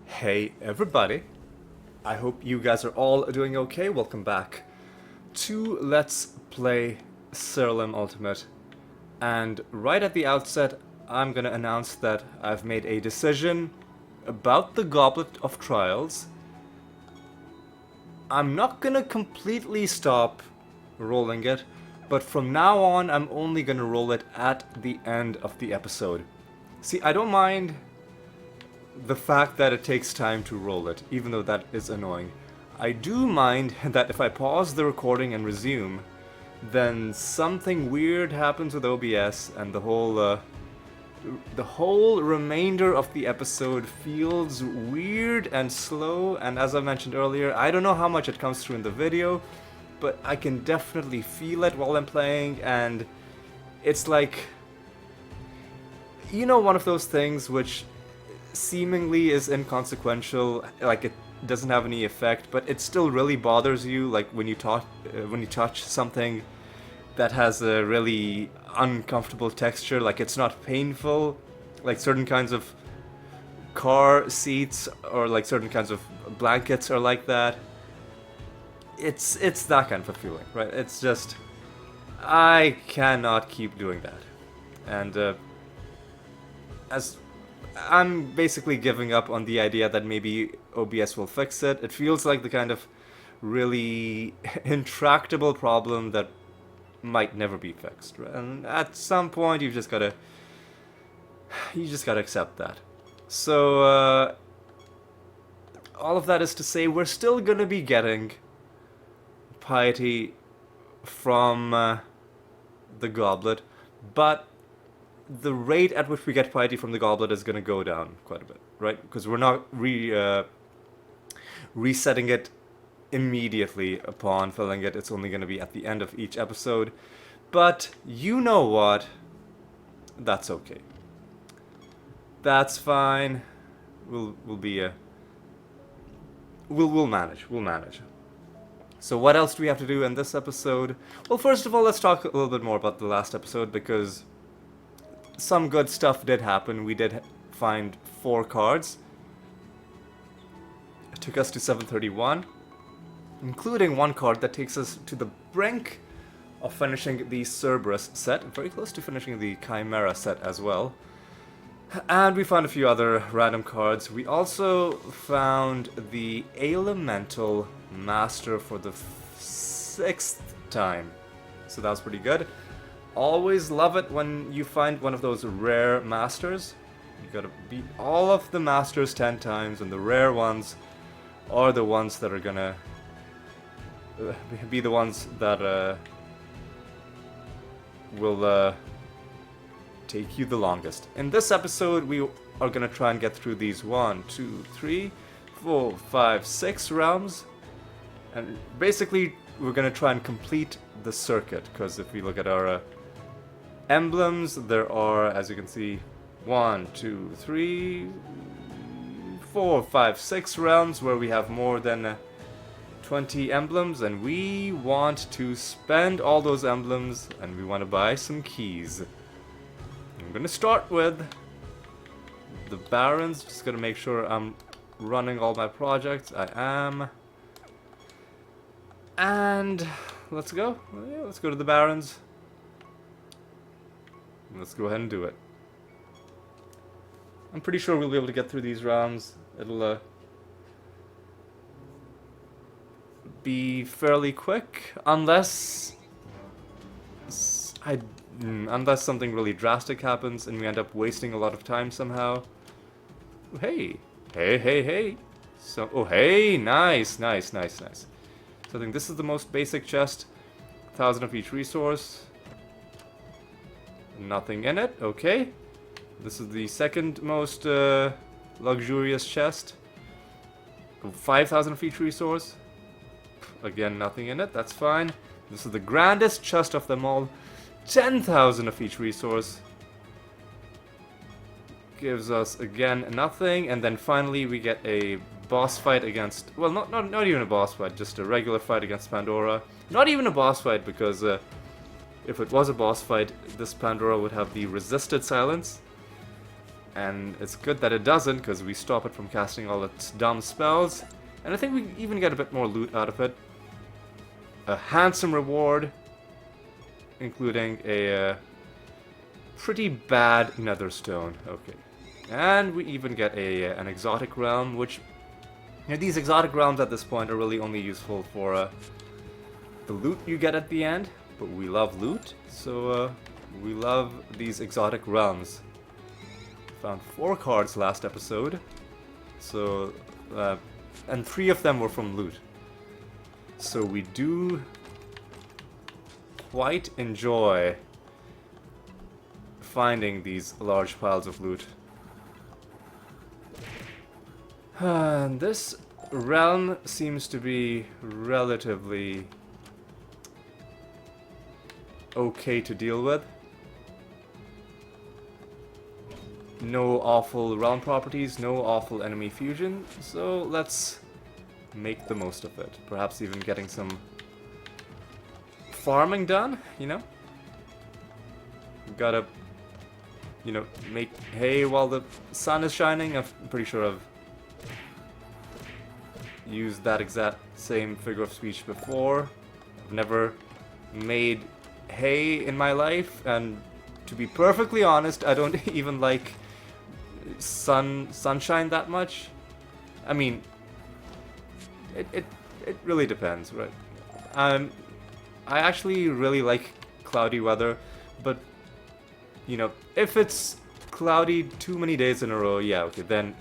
Hey everybody, I hope you guys are all doing okay. Welcome back to Let's Play Siralim Ultimate. And right at the outset, I'm gonna announce that I've made a decision about the Goblet of Trials. I'm not gonna completely stop rolling it, but from now on I'm only gonna roll it at the end of the episode. See, I don't mind the fact that it takes time to roll it, even though that is annoying. I do mind that if I pause the recording and resume, then something weird happens with OBS and the whole remainder of the episode feels weird and slow, and as I mentioned earlier, I don't know how much it comes through in the video, but I can definitely feel it while I'm playing, and it's like, you know, one of those things which seemingly is inconsequential, like it doesn't have any effect, but it still really bothers you, like when you touch something that has a really uncomfortable texture, like it's not painful, like certain kinds of car seats or like certain kinds of blankets are like that. It's that kind of a feeling, right? It's just, I cannot keep doing that. And as I'm basically giving up on the idea that maybe OBS will fix it. It feels like the kind of really intractable problem that might never be fixed. Right? And at some point, you just gotta accept that. So all of that is to say, we're still gonna be getting piety from the goblet, but the rate at which we get piety from the goblet is going to go down quite a bit, right? Because we're not resetting it immediately upon filling it. It's only going to be at the end of each episode. But you know what? That's okay. That's fine. We'll manage. We'll manage. So what else do we have to do in this episode? Well, first of all, let's talk a little bit more about the last episode, because some good stuff did happen. We did find 4 cards. It took us to 731, including one card that takes us to the brink of finishing the Cerberus set, very close to finishing the Chimera set as well. And we found a few other random cards. We also found the Elemental Master for the 6th time, so that was pretty good. Always love it when you find one of those rare masters. You gotta beat all of the masters 10 times, and the rare ones are the ones that are gonna be the ones that will take you the longest. In this episode, we are gonna try and get through these 1, 2, 3, 4, 5, 6 realms, and basically we're gonna try and complete the circuit, because if we look at our emblems, there are, as you can see, 1, 2, 3, 4, 5, 6 realms where we have more than 20 emblems, and we want to spend all those emblems, and we want to buy some keys. I'm gonna start with the Barons, just gonna make sure I'm running all my projects. I am. And let's go. Yeah, let's go to the Barons. Let's go ahead and do it. I'm pretty sure we'll be able to get through these rounds. It'll be fairly quick, unless something really drastic happens and we end up wasting a lot of time somehow. Hey, hey. So, oh hey, nice. So I think this is the most basic chest. 1,000 of each resource. Nothing in it, okay. This is the second most luxurious chest. 5,000 of each resource. Again, nothing in it, that's fine. This is the grandest chest of them all. 10,000 of each resource. Gives us, again, nothing. And then finally we get a boss fight against... Well, not even a boss fight, just a regular fight against Pandora. Not even a boss fight, because if it was a boss fight, this Pandora would have the resisted silence. And it's good that it doesn't, because we stop it from casting all its dumb spells. And I think we even get a bit more loot out of it. A handsome reward, including a pretty bad nether stone. Okay. And we even get an exotic realm, which... You know, these exotic realms at this point are really only useful for the loot you get at the end. But we love loot, so we love these exotic realms. Found 4 cards last episode. So, and 3 of them were from loot. So we do quite enjoy finding these large piles of loot. And this realm seems to be relatively okay to deal with. No awful realm properties, no awful enemy fusion, so let's make the most of it. Perhaps even getting some farming done, you know? We've gotta, you know, make hay while the sun is shining. I'm pretty sure I've used that exact same figure of speech before. I've never made hay in my life, and to be perfectly honest, I don't even like sunshine that much. I mean, it really depends, right? I actually really like cloudy weather, but you know, if it's cloudy too many days in a row, yeah, okay, then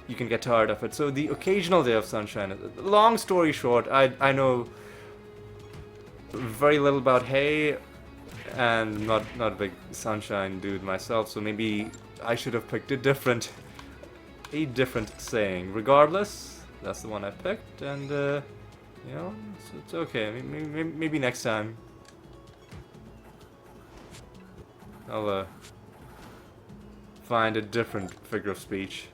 you can get tired of it. So the occasional day of sunshine. Long story short, I know very little about hay, and not a big sunshine dude myself, so maybe I should have picked a different saying. Regardless, that's the one I picked, and you know, it's okay. Maybe next time I'll find a different figure of speech.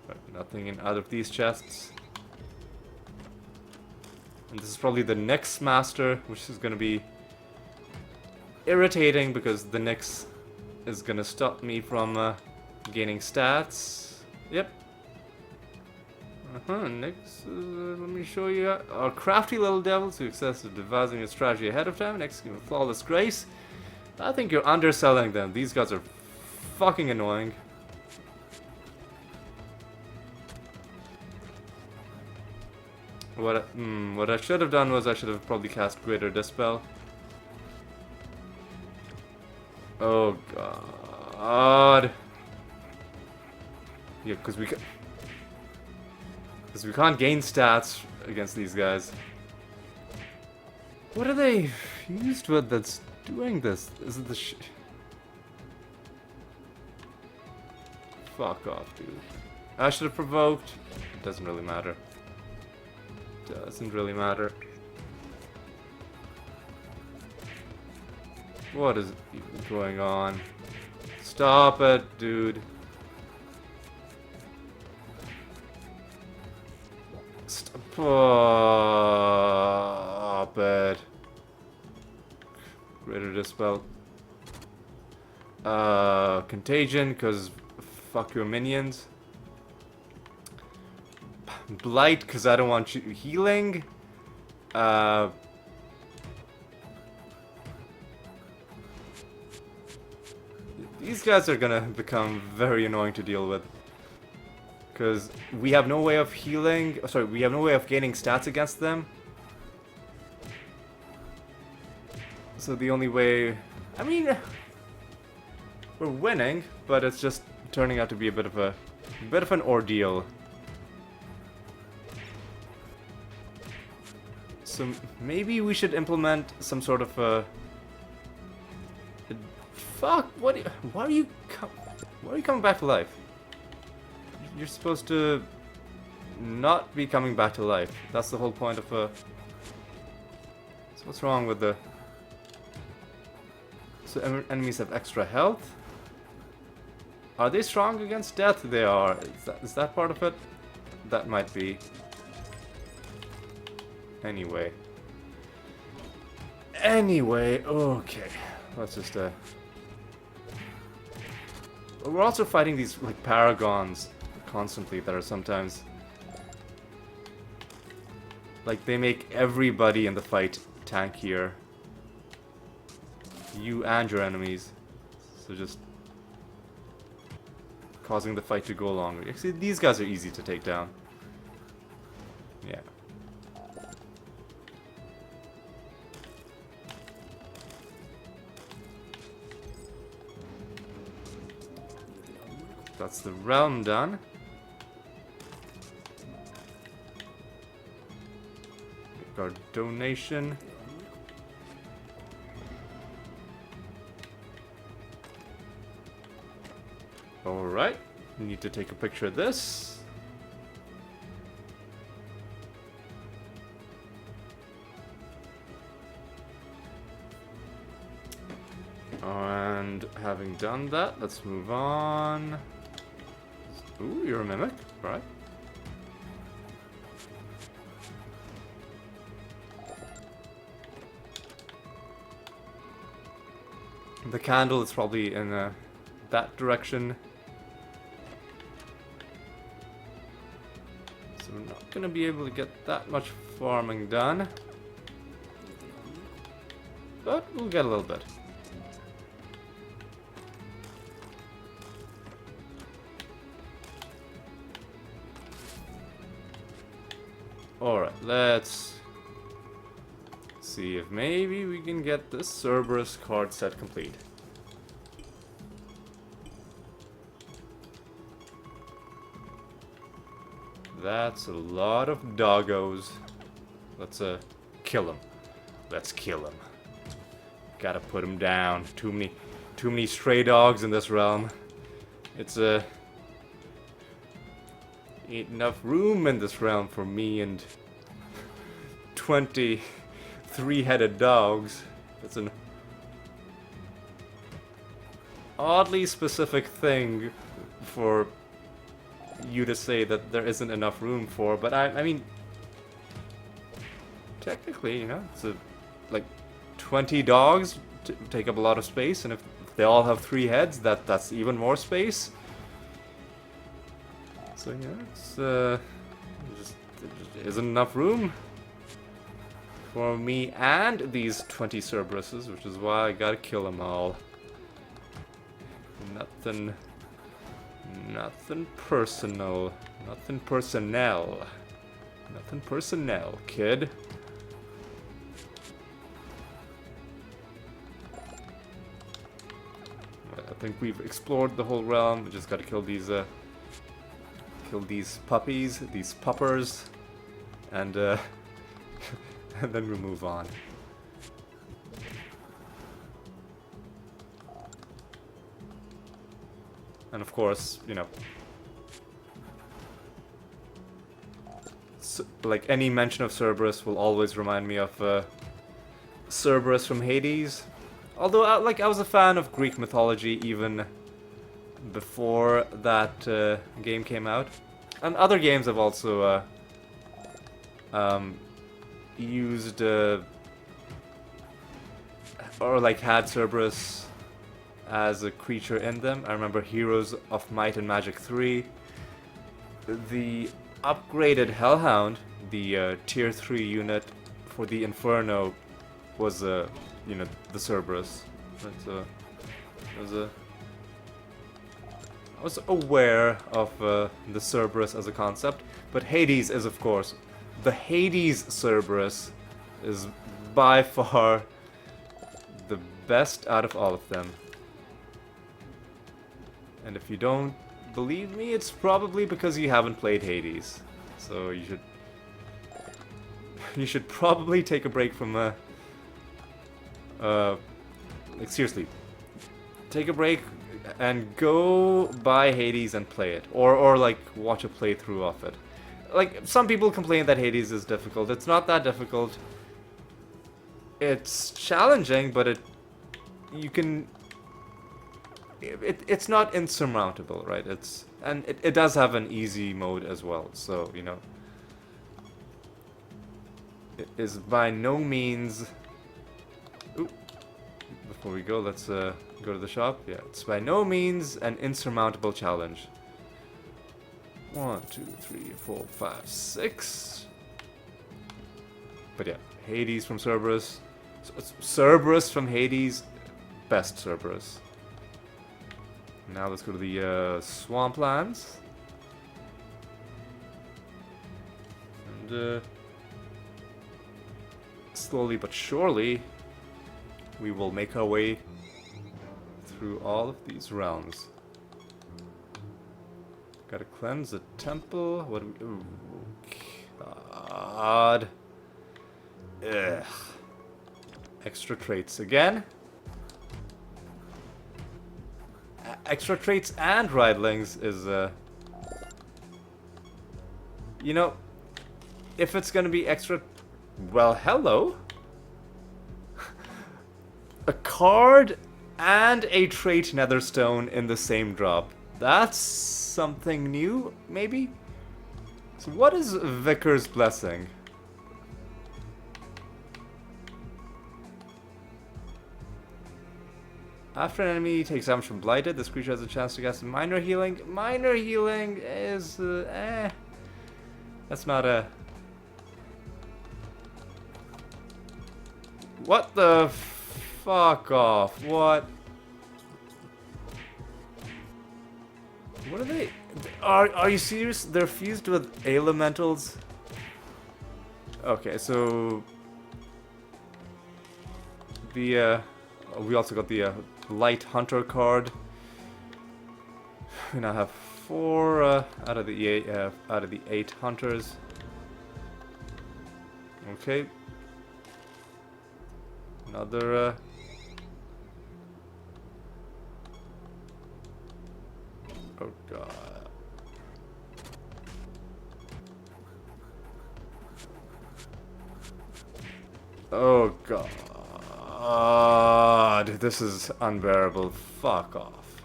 But nothing in out of these chests. And this is probably the Nyx Master, which is gonna be irritating because the Nyx is gonna stop me from gaining stats. Yep. Nyx, let me show you our crafty little devil who success of devising a strategy ahead of time, executing with flawless grace. I think you're underselling them. These guys are fucking annoying. What I should have done was I should have probably cast Greater Dispel. Oh god. Yeah, because we can't gain stats against these guys. What are they fused with that's doing this? Is it the Fuck off, dude. I should have provoked. It doesn't really matter. Doesn't really matter. What is going on? Stop it, dude. Stop it. Greater Dispel. Contagion, because fuck your minions. Blight, because I don't want you healing. These guys are gonna become very annoying to deal with. Because we have no way of healing. Sorry, we have no way of gaining stats against them. So the only way... I mean... We're winning, but it's just turning out to be a bit of an ordeal. So maybe we should implement some sort of a... Fuck! Why are you coming back to life? You're supposed to not be coming back to life. That's the whole point of a... So what's wrong with the... So enemies have extra health? Are they strong against death? They are. Is that part of it? That might be. Anyway, okay. Let's just we're also fighting these like paragons constantly that are sometimes like they make everybody in the fight tankier. You and your enemies. So just causing the fight to go longer. Actually, these guys are easy to take down. Yeah. That's the realm done. Our donation. Alright, we need to take a picture of this. And having done that, let's move on. Ooh, you're a mimic, right? The candle is probably in that direction. So we're not going to be able to get that much farming done. But we'll get a little bit. Alright, let's see if maybe we can get this Cerberus card set complete. That's a lot of doggos. Let's kill him. Let's kill him. Gotta put him down. Too many stray dogs in this realm. It's ain't enough room in this realm for me and 20 three-headed dogs. That's an oddly specific thing for you to say that there isn't enough room for, but I mean, technically, you know, it's like 20 dogs take up a lot of space, and if they all have 3 heads, that's even more space. So yeah, it's there just isn't enough room for me and these 20 Cerberuses, which is why I gotta kill them all. Nothing personal. Nothing personnel. Nothing personnel, kid. I think we've explored the whole realm. We just gotta kill these puppies, these puppers, and and then we'll move on. And of course, you know, like any mention of Cerberus will always remind me of Cerberus from Hades. Although, I was a fan of Greek mythology even before that game came out. And other games have also used or like had Cerberus as a creature in them. I remember Heroes of Might and Magic 3. The upgraded Hellhound, the tier 3 unit for the Inferno, was you know, the Cerberus. So I was aware of the Cerberus as a concept, but Hades is, of course, the Hades Cerberus is by far the best out of all of them. And if you don't believe me, it's probably because you haven't played Hades. So you should probably take a break from like seriously, take a break and go buy Hades and play it, or like watch a playthrough of it. Like, some people complain that Hades is difficult. It's not that difficult. It's challenging, but it's not insurmountable, right? It does have an easy mode as well, so you know, it is by no means. Ooh. Before we go, let's Go to the shop? Yeah, it's by no means an insurmountable challenge. 1, 2, 3, 4, 5, 6. But yeah, Hades from Cerberus. Cerberus from Hades. Best Cerberus. Now let's go to the swamplands. And slowly but surely, we will make our way through all of these realms. Gotta cleanse the temple. What do we... Ooh, God. Ugh. Extra traits again. Extra traits and ridelings is, you know, if it's gonna be extra... Well, hello. A card and a trait netherstone in the same drop. That's something new, maybe? So what is Vicar's Blessing? After an enemy takes damage from Blighted, this creature has a chance to cast minor healing. Minor healing is, That's not a... What the fuck off? What? What are they? Are you serious? They're fused with elementals? Okay, so... The, we also got the, Light Hunter card. We now have 4 out of the 8 hunters. Okay. Another oh god. Oh god. This is unbearable. Fuck off.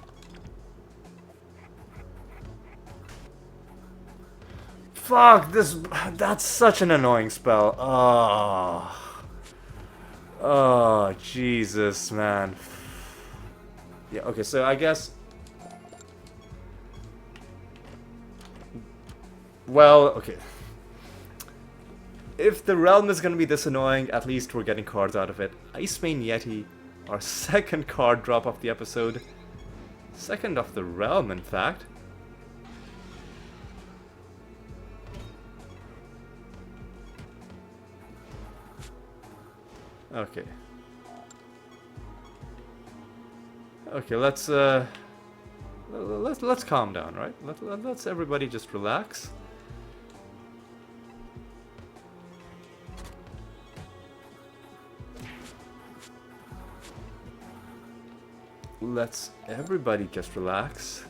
Fuck this. That's such an annoying spell. Oh, Jesus, man. Yeah, okay, so I guess... Well, okay. If the realm is gonna be this annoying, at least we're getting cards out of it. Icemane Yeti, our second card drop of the episode. Second of the realm, in fact. Okay. Okay, let's calm down, right? Let's everybody just relax. Let's everybody just relax.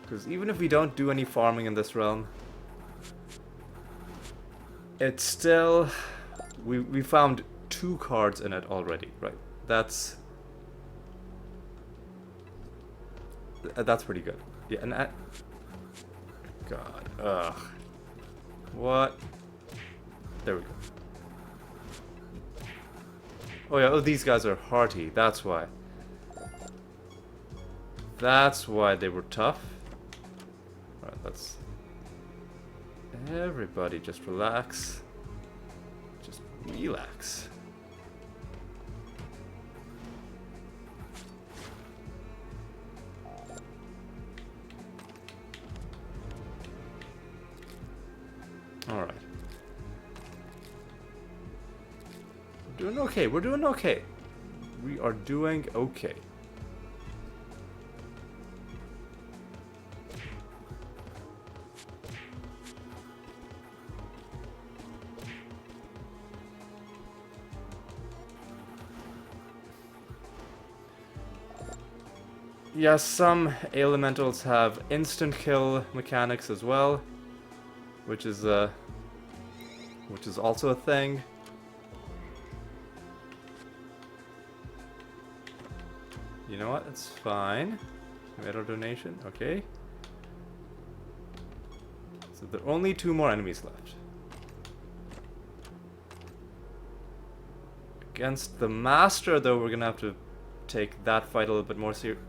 Because even if we don't do any farming in this realm, it's still... We found 2 cards in it already, right? That's pretty good. Yeah, and God, ugh. What? There we go. Oh yeah, oh, these guys are hearty, that's why. That's why they were tough. Alright, let's... Everybody just relax. Just relax. Alright. We're doing okay, we're doing okay. We are doing okay. Yes, some elementals have instant kill mechanics as well, which is also a thing. You know what? It's fine. Metal donation. Okay. So there are only 2 more enemies left. Against the Master, though, we're gonna have to take that fight a little bit more serious.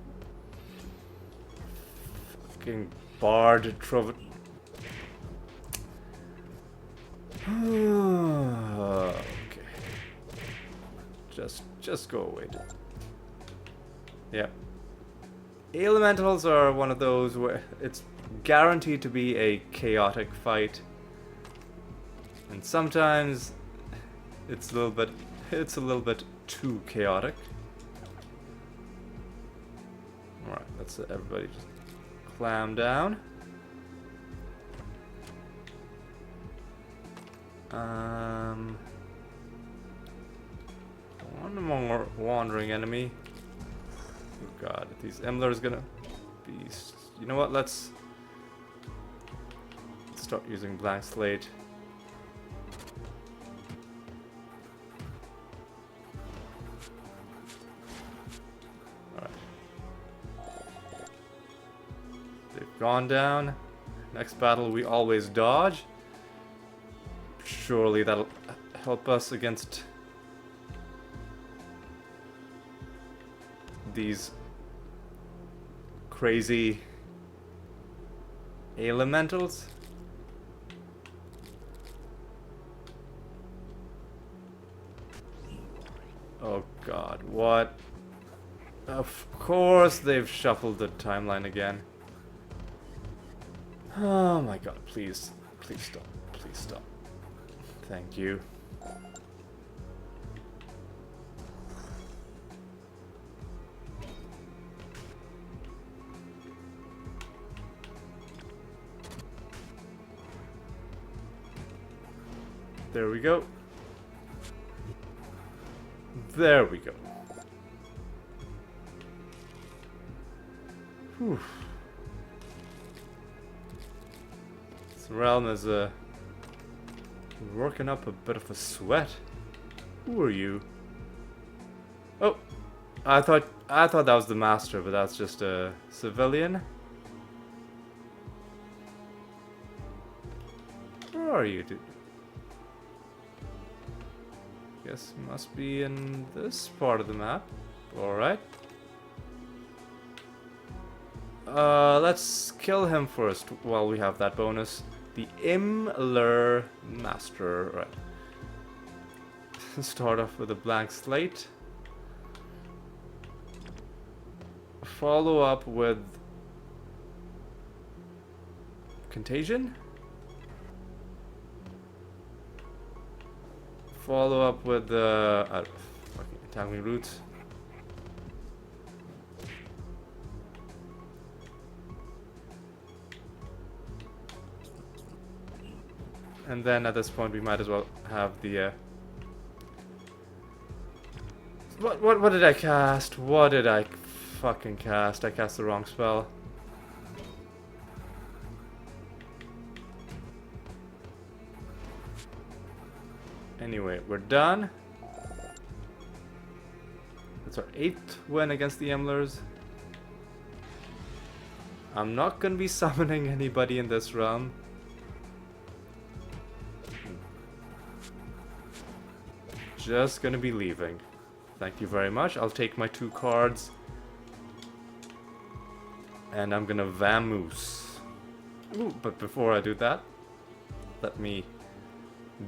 Fucking Bard Trove. Okay. Just go away, dude. Yeah. Elementals are one of those where it's guaranteed to be a chaotic fight. And sometimes it's a little bit too chaotic. Alright, let's everybody just clam down. One more wandering enemy. Oh god, these Emler is gonna be... You know what, let's start using blank slate. Alright. They've gone down. Next battle we always dodge. Surely that'll help us against these crazy elementals. Oh god, what? Of course they've shuffled the timeline again. Oh my god, please stop, please stop. Thank you. There we go. There we go. Whew. Siralim is working up a bit of a sweat. Who are you? Oh, I thought that was the Master, but that's just a civilian. Where are you, dude? Guess he must be in this part of the map. Alright. Let's kill him first while we have that bonus. The Imler Master. Right. Start off with a blank slate. Follow up with Contagion. Follow up with fucking Entangling Roots. And then at this point we might as well have the what did I cast? What did I fucking cast? I cast the wrong spell. Anyway, we're done. That's our 8th win against the Emlers. I'm not gonna be summoning anybody in this realm. Just gonna be leaving. Thank you very much. I'll take my 2 cards. And I'm gonna vamoose. Ooh, but before I do that, let me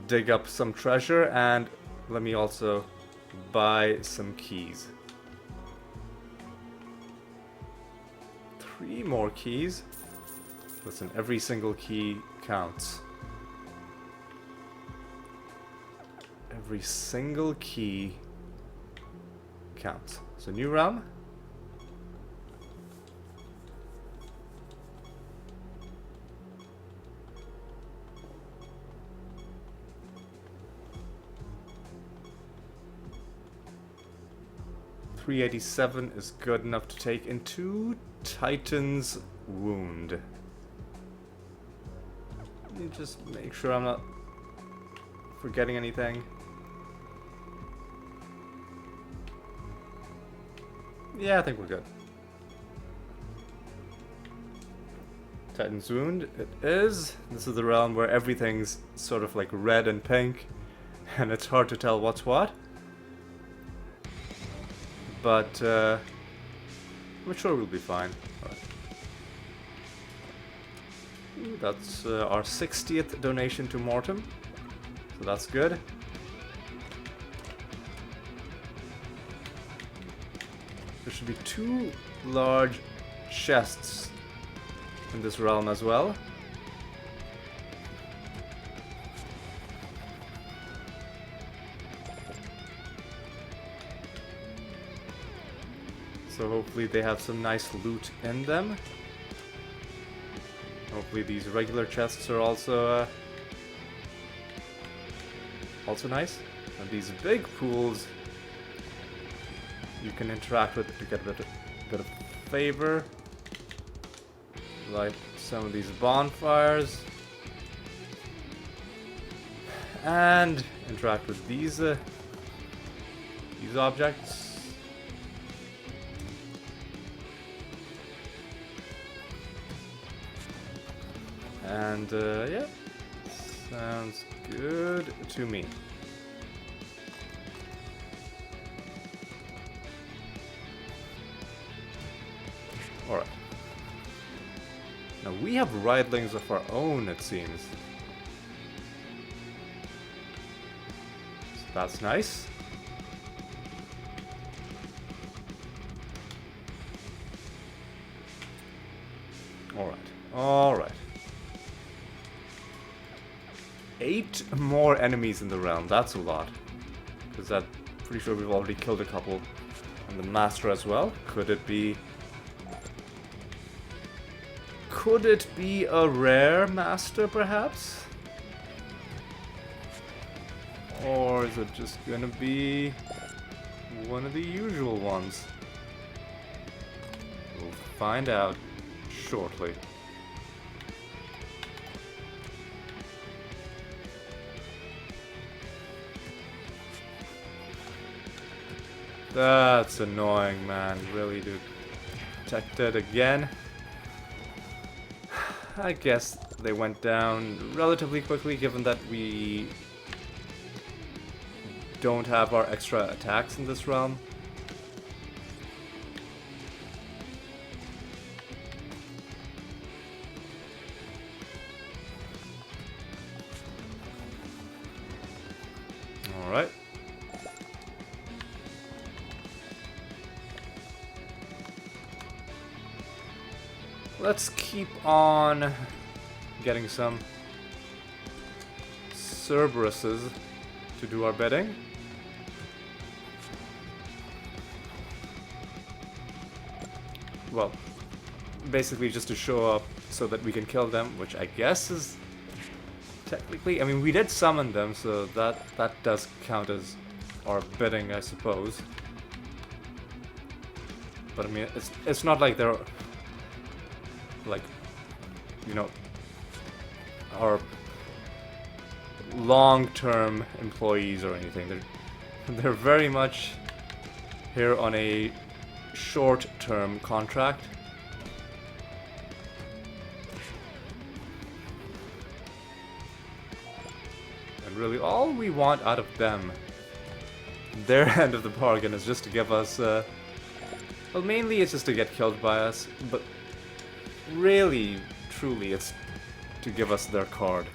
dig up some treasure and let me also buy some keys. 3 more keys. Listen, every single key counts. Every single key counts. So new realm. $387 is good enough to take into Titan's Wound. Let me just make sure I'm not forgetting anything. Yeah, I think we're good. Titan's Wound, it is. This is the realm where everything's sort of like red and pink, and it's hard to tell what's what. but I'm sure we'll be fine. Alright. Ooh, that's our 60th donation to Mortem, so that's good. There should be 2 large chests in this realm as well. So hopefully they have some nice loot in them. Hopefully these regular chests are also nice. And these big pools you can interact with to get a bit of favor. Light some of these bonfires. And interact with these objects. And yeah, sounds good to me. Alright. Now we have ridlings of our own, it seems. So that's nice. Alright, alright. 8 more enemies in the realm, that's a lot. Because I'm pretty sure we've already killed a couple. And the master as well. Could it be a rare master, perhaps? Or is it just gonna be one of the usual ones? We'll find out shortly. That's annoying, man. Really, dude. Detected again. I guess they went down relatively quickly, given that we don't have our extra attacks in this realm. Alright. Let's keep on getting some Cerberuses to do our bidding. Well, basically just to show up so that we can kill them, which I guess is technically, I mean, we did summon them, so that does count as our bidding, I suppose. But I mean, it's not like they're like, you know, our long-term employees or anything. They're very much here on a short-term contract. And really all we want out of them, their end of the bargain, is just to give us well, mainly it's just to get killed by us, but really, truly, it's to give us their card.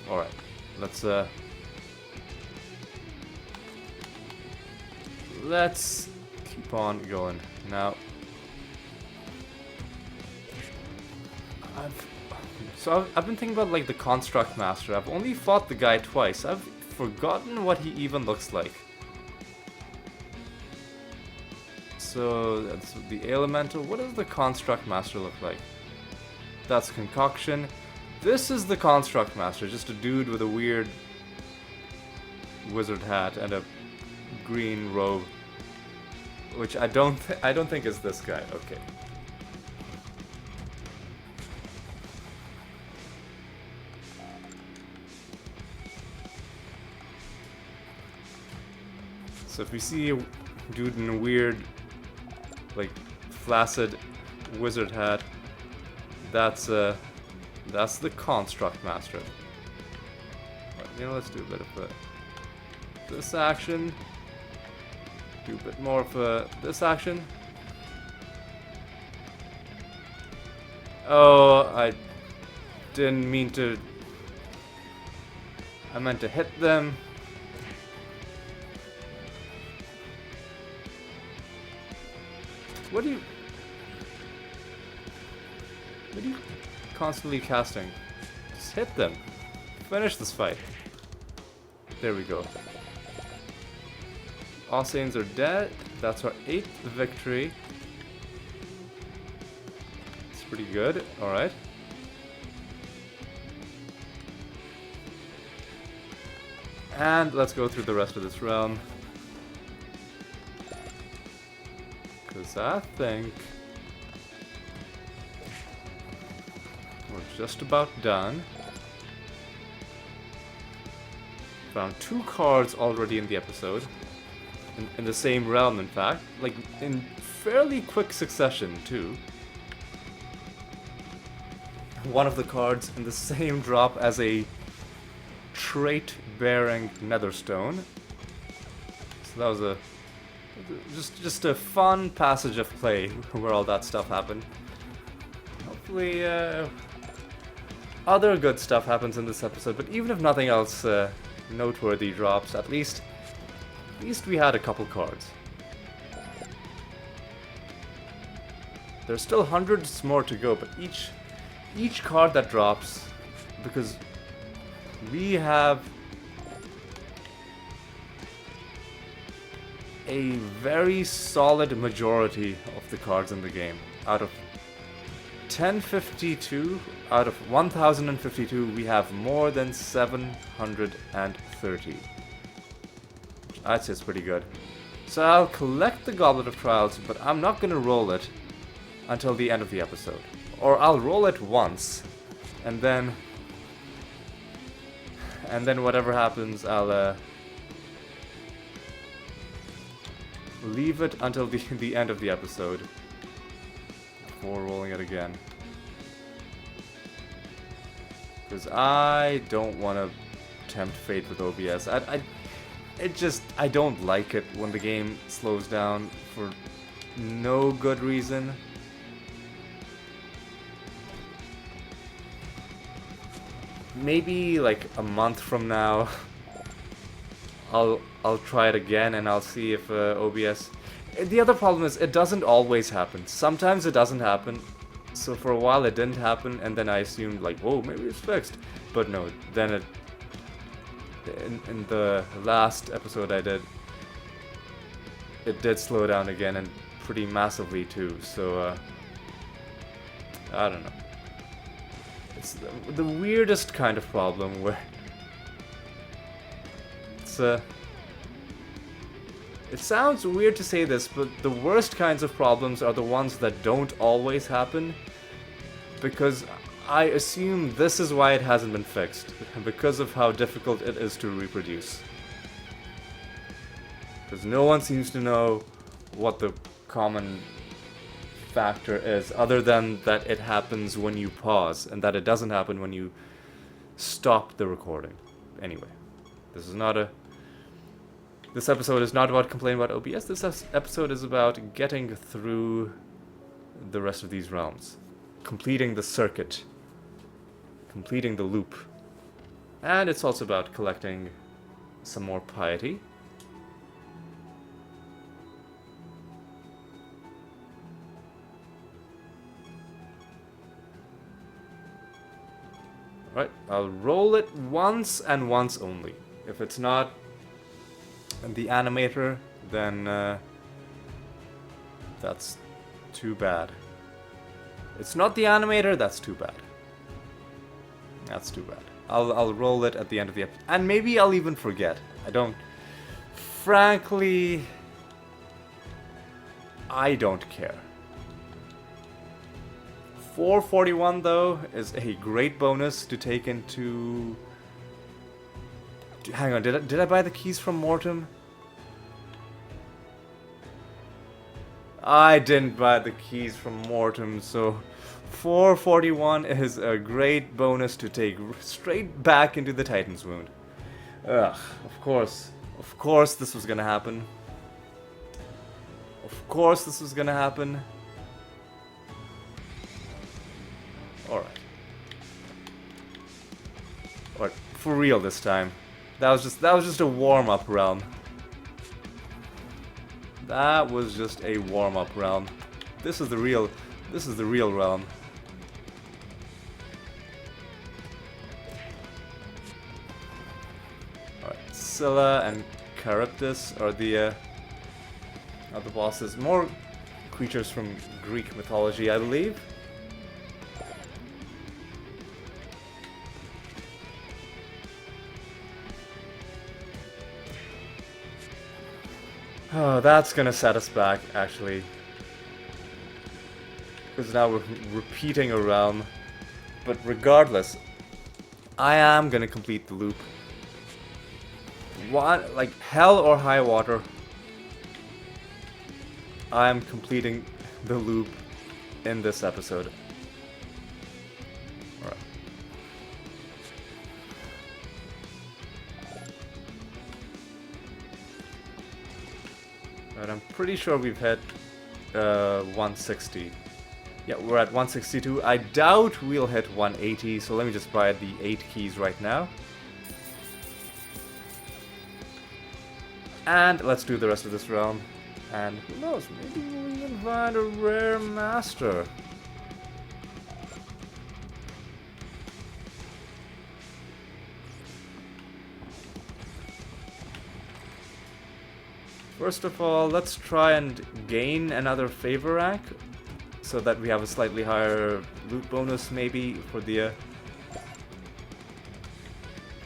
Alright, let's keep on going. Now, I've been thinking about, like, the Construct Master. I've only fought the guy twice. I've forgotten what he even looks like. So that's the Elemental. What does the Construct Master look like? That's Concoction. This is the Construct Master, just a dude with a weird wizard hat and a green robe, which I don't think is this guy. Okay. So if we see a dude in a weird, like, flaccid wizard hat, that's the Construct Master. Right, you know, let's do a bit of this action. Do a bit more of this action. Oh, I didn't mean to. I meant to hit them. What are you constantly casting? Just hit them. Finish this fight. There we go. Ascensions are dead. That's our 8th victory. It's pretty good. Alright. And let's go through the rest of this realm. Because I think we're just about done. Found 2 cards already in the episode. In the same realm, in fact. Like, in fairly quick succession, too. One of the cards in the same drop as a trait-bearing netherstone. So that was a just a fun passage of play where all that stuff happened. Hopefully, other good stuff happens in this episode. But even if nothing else noteworthy drops, at least we had a couple cards. There's still hundreds more to go, but each card that drops, because we have a very solid majority of the cards in the game. Out of 1052, out of 1052, we have more than 730. I'd say it's pretty good. So I'll collect the Goblet of Trials, but I'm not going to roll it until the end of the episode. Or I'll roll it once, and then whatever happens, I'll leave it until the end of the episode before rolling it again. Because I don't want to tempt fate with OBS. I don't like it when the game slows down for no good reason. Maybe like a month from now, I'll try it again and I'll see if OBS. The other problem is it doesn't always happen. Sometimes it doesn't happen. So for a while it didn't happen, and then I assumed like, whoa, maybe it's fixed. But no, then it. In the last episode I did, it did slow down again, and pretty massively too. So I don't know. It's the weirdest kind of problem where it's it sounds weird to say this, but the worst kinds of problems are the ones that don't always happen, because I assume this is why it hasn't been fixed, because of how difficult it is to reproduce. Because no one seems to know what the common factor is, other than that it happens when you pause, and that it doesn't happen when you stop the recording. Anyway, this episode is not about complaining about OBS. This episode is about getting through the rest of these realms, completing the circuit, completing the loop. And it's also about collecting some more piety. Right, I'll roll it once and once only. If it's not the animator, then that's too bad. It's not the animator, that's too bad. That's too bad. I'll roll it at the end of the episode. And maybe I'll even forget. Frankly, I don't care. 441 though is a great bonus to take into. Hang on, did I buy the keys from Mortem? I didn't buy the keys from Mortem, so 441 is a great bonus to take straight back into the Titan's Wound. Ugh, of course this was gonna happen. Of course this was gonna happen. Alright. Alright, for real this time. That was just a warm-up realm. That was just a warm-up realm. This is the real realm. Alright, Scylla and Charybdis are the bosses. More creatures from Greek mythology, I believe. Oh, that's gonna set us back, actually. Because now we're repeating a realm. But regardless, I am gonna complete the loop. Like, hell or high water, I'm completing the loop in this episode. Alright. Alright, I'm pretty sure we've hit 160. Yeah, we're at 162. I doubt we'll hit 180, so let me just buy the 8 keys right now. And let's do the rest of this realm. And who knows, maybe we'll even find a rare master. First of all, let's try and gain another favor rank, so that we have a slightly higher loot bonus maybe for the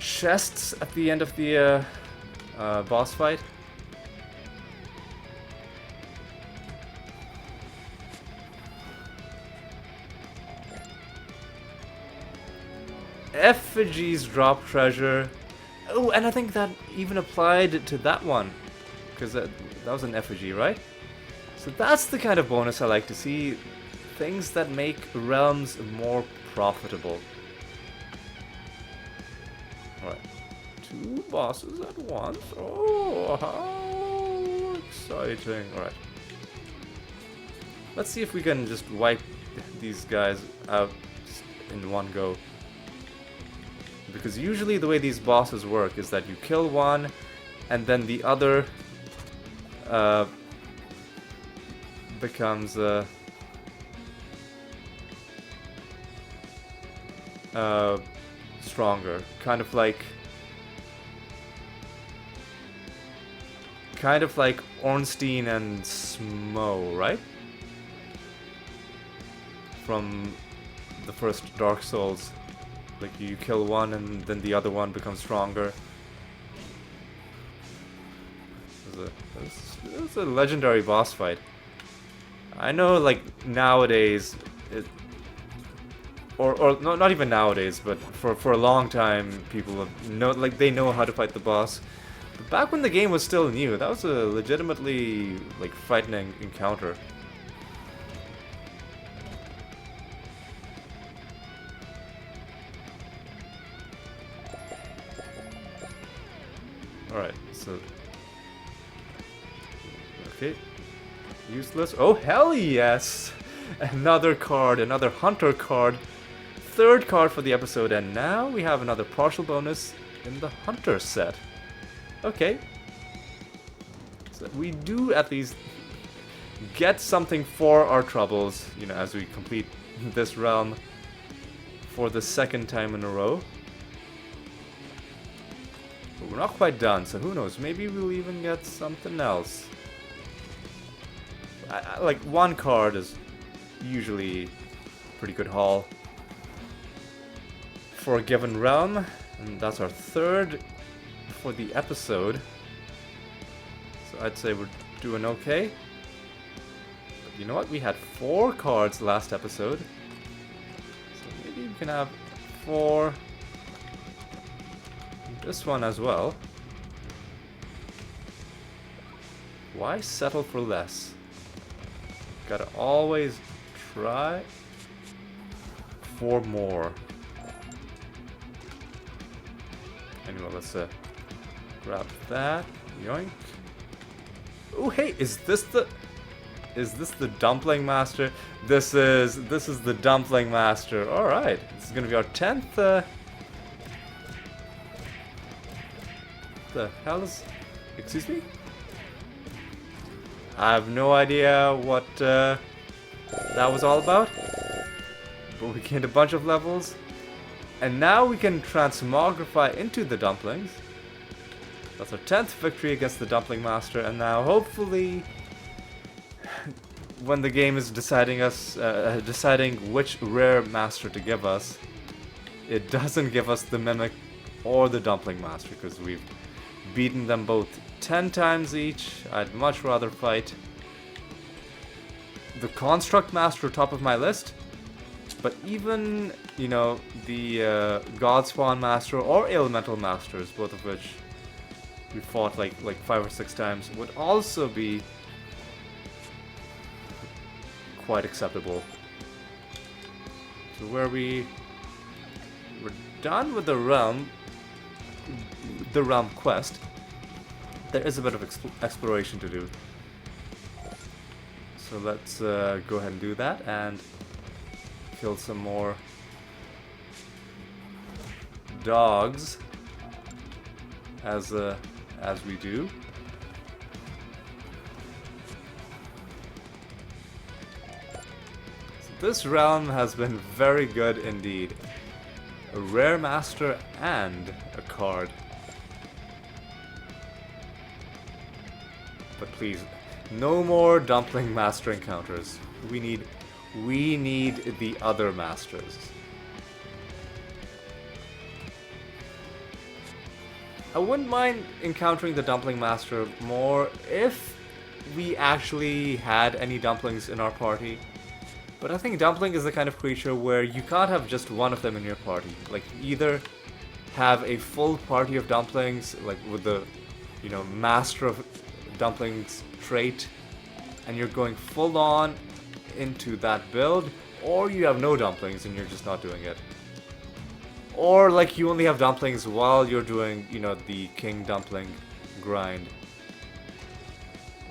chests at the end of the boss fight. Effigies drop treasure. Oh, and I think that even applied to that one, because that was an effigy, right? So that's the kind of bonus I like to see. Things that make realms more profitable. Alright. 2 bosses at once. Oh, how exciting. Alright. Let's see if we can just wipe these guys out in one go. Because usually the way these bosses work is that you kill one, and then the other becomes stronger. Kind of like Ornstein and Smo, right? From the first Dark Souls. Like, you kill one and then the other one becomes stronger. This is a legendary boss fight. I know, like, nowadays, or no, not even nowadays, but for a long time, people they know how to fight the boss. But back when the game was still new, that was a legitimately, like, frightening encounter. Alright, so... Okay. Useless. Oh, hell yes! Another card, another hunter card. 3rd card for the episode, and now we have another partial bonus in the hunter set. Okay. So we do at least get something for our troubles, you know, as we complete this realm for the 2nd time in a row. But we're not quite done, so who knows, maybe we'll even get something else. Like, 1 card is usually a pretty good haul for a given realm, and that's our 3rd for the episode. So I'd say we're doing okay. But you know what, we had 4 cards last episode, so maybe we can have 4 this one as well. Why settle for less? Gotta always try for more. Anyway, let's grab that. Yoink. Oh, hey, is this the... Is this the Dumpling Master? This is the Dumpling Master. All right, this is gonna be our 10th. The hell is? Excuse me? I have no idea what that was all about. But we gained a bunch of levels, and now we can transmogrify into the dumplings. That's our 10th victory against the Dumpling Master, and now hopefully, when the game is deciding which rare master to give us, it doesn't give us the Mimic or the Dumpling Master, because we've beaten them both 10 times each. I'd much rather fight the Construct Master top of my list, but even, you know, the Godspawn Master or Elemental Masters, both of which we fought like 5 or 6 times, would also be quite acceptable. So where we're done with the realm quest, there is a bit of exploration to do. So let's go ahead and do that and kill some more dogs as we do. So this realm has been very good indeed. A rare master and a card. But please, no more Dumpling Master encounters. We need the other masters. I wouldn't mind encountering the Dumpling Master more if we actually had any dumplings in our party. But I think Dumpling is the kind of creature where you can't have just one of them in your party. Like, either have a full party of dumplings, like with the, you know, Master of Dumplings trait, and you're going full on into that build, or you have no dumplings and you're just not doing it. Or like you only have dumplings while you're doing, you know, the King Dumpling grind,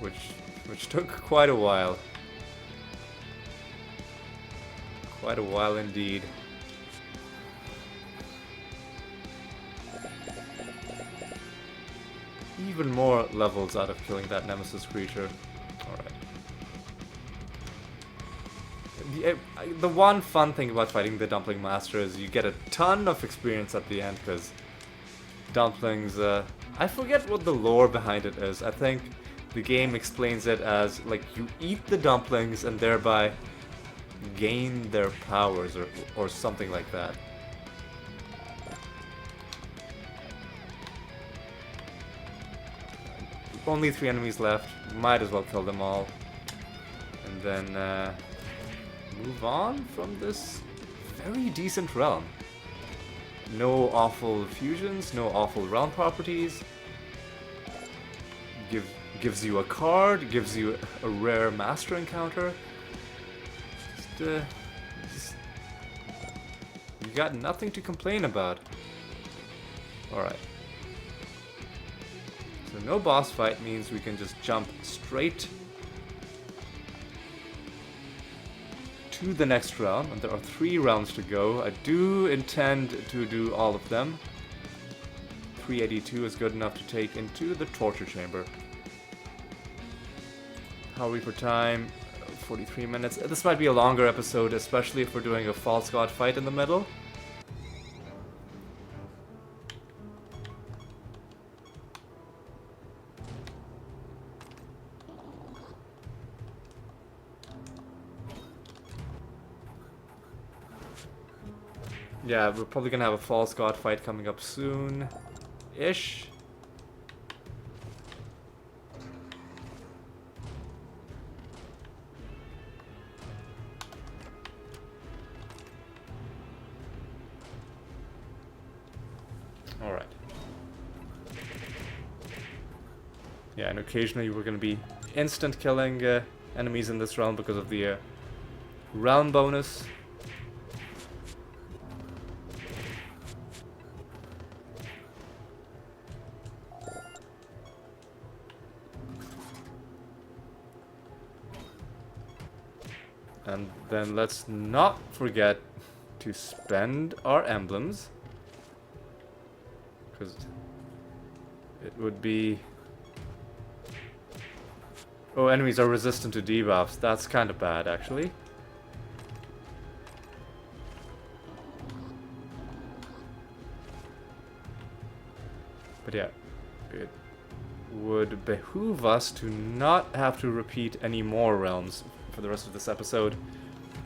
which took quite a while. Quite a while indeed. Even more levels out of killing that Nemesis creature. Alright. The one fun thing about fighting the Dumpling Master is you get a ton of experience at the end, because dumplings, I forget what the lore behind it is. I think the game explains it as, like, you eat the dumplings and thereby gain their powers, or something like that. Only 3 enemies left. Might as well kill them all. And then move on from this very decent realm. No awful fusions, no awful realm properties. Gives you a card, gives you a rare master encounter. Just you got nothing to complain about. Alright. So no boss fight means we can just jump straight to the next realm, and there are 3 realms to go. I do intend to do all of them. 382 is good enough to take into the torture chamber. How are we for time? 43 minutes. This might be a longer episode, especially if we're doing a false god fight in the middle. Yeah, we're probably gonna have a false god fight coming up soon-ish. Alright. Yeah, and occasionally we're gonna be instant killing enemies in this realm because of the realm bonus. And then let's not forget to spend our emblems. Because it would be... Oh, enemies are resistant to debuffs. That's kind of bad, actually. But yeah, it would behoove us to not have to repeat any more realms for the rest of this episode,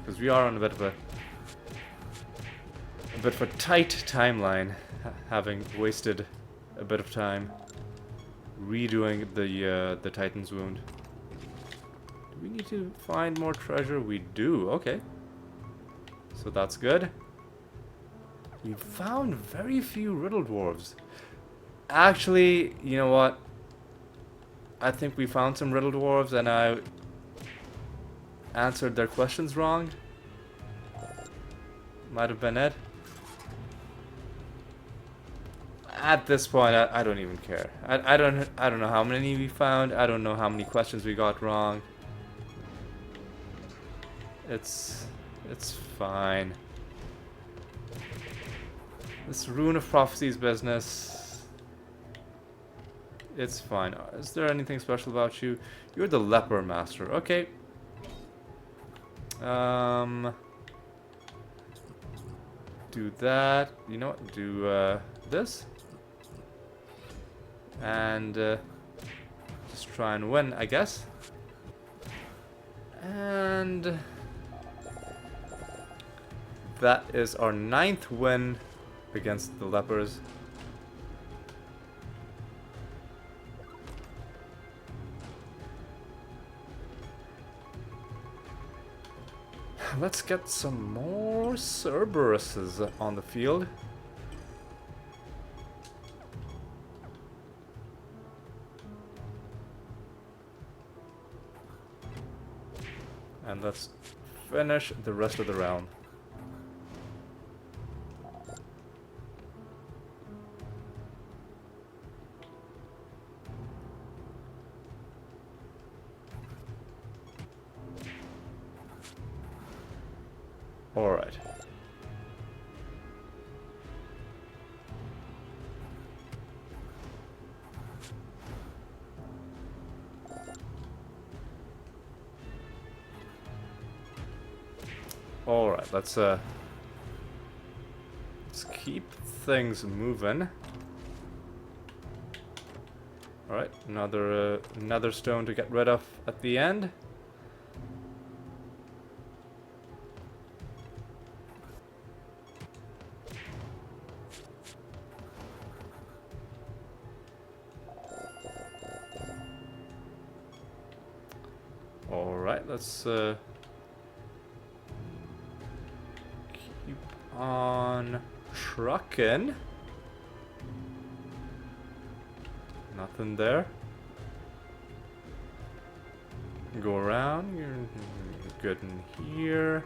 because we are on a bit of a tight timeline, having wasted a bit of time redoing the Titan's Wound. Do we need to find more treasure? We do. Okay, so that's good. We found very few riddle dwarves. Actually, you know what? I think we found some riddle dwarves and I answered their questions wrong. Might have been it. At this point, I don't even care. I don't know how many we found. I don't know how many questions we got wrong. It's fine. This Rune of Prophecies business. It's fine. Is there anything special about you? You're the Leper Master. Okay. Do that. You know what? Do this. And just try and win, I guess. And that is our 9th win against the Lepers. Let's get some more Cerberuses on the field. And let's finish the rest of the round. All right. All right, let's keep things moving. All right, another stone to get rid of at the end. Alright, let's keep on trucking. Nothing there. Go around. You're good in here.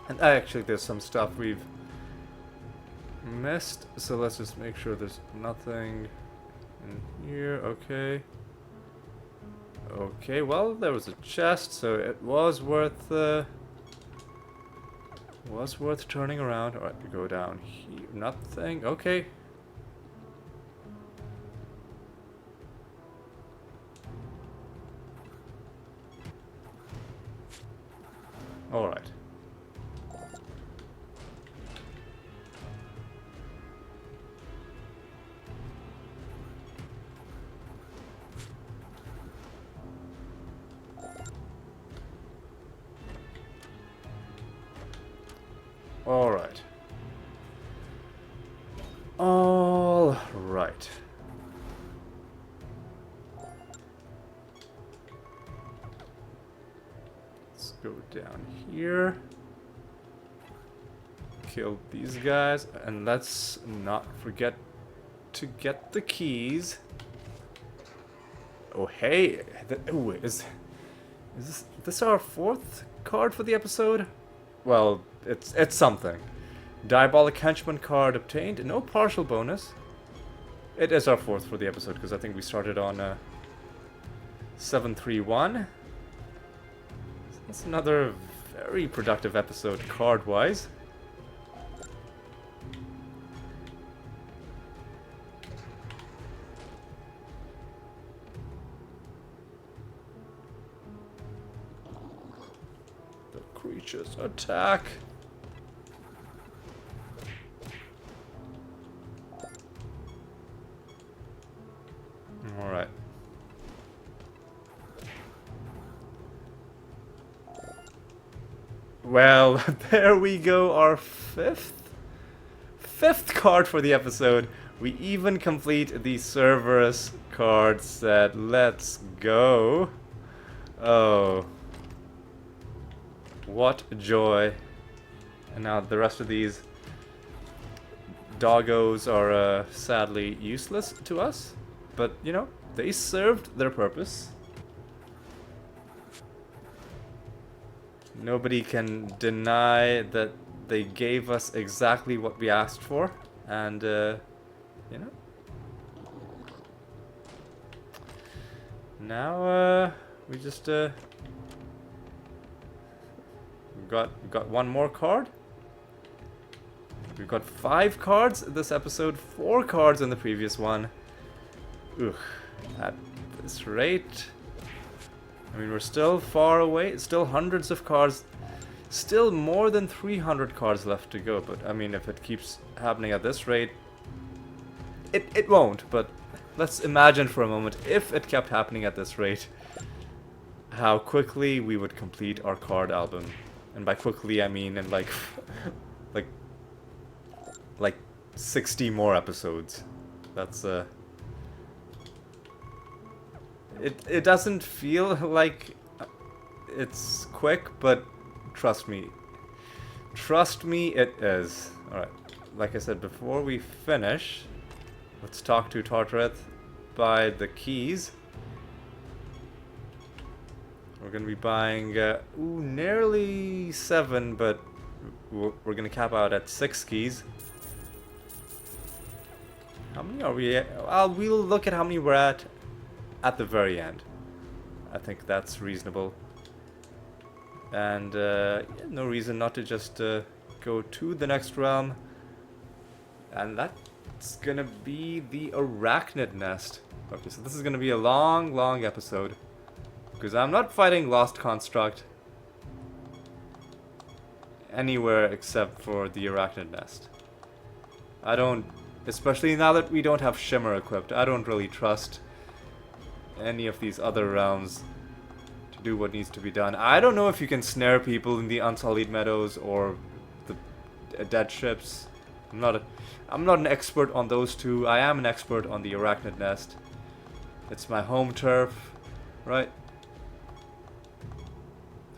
And actually there's some stuff we've missed, so let's just make sure there's nothing in here. Okay. Okay, well, there was a chest, so it was worth turning around. All right, we go down here. Nothing. Okay. All right. All right. All right. Let's go down here. Kill these guys, and let's not forget to get the keys. Oh, hey. Ooh, is this our 4th card for the episode? Well, it's something. Diabolic Henchman card obtained. No partial bonus. It is our 4th for the episode, because I think we started on 731. That's another Very productive episode card-wise. The creatures attack. Alright. Well, there we go, our fifth card for the episode. We even complete the Cerberus card set. Let's go. Oh. What joy. And now the rest of these doggos are sadly useless to us. But, you know, they served their purpose. Nobody can deny that they gave us exactly what we asked for. And, you know. Now, we just, got one more card. We've got 5 cards this episode, 4 cards in the previous one. Ugh, at this rate, I mean, we're still far away, still hundreds of cards, still more than 300 cards left to go, but I mean, if it keeps happening at this rate, it won't, but let's imagine for a moment, if it kept happening at this rate, how quickly we would complete our card album. And by quickly, I mean in like 60 more episodes. That's, It doesn't feel like it's quick, but trust me. Trust me, it is. Alright, like I said, before we finish, let's talk to Tartareth, buy the keys. We're gonna be buying, nearly 7, but we're gonna cap out at 6 keys. How many are we at? We'll look at how many we're at the very end. I think that's reasonable. And yeah, no reason not to just go to the next realm. And that's gonna be the Arachnid Nest. Okay, so this is gonna be a long episode. Because I'm not fighting Lost Construct anywhere except for the Arachnid Nest. I don't, especially now that we don't have Shimmer equipped, I don't really trust any of these other realms to do what needs to be done. I don't know if you can snare people in the Unsullied Meadows or the dead ships. I'm not an expert on those two. I am an expert on the Arachnid Nest. It's my home turf, right?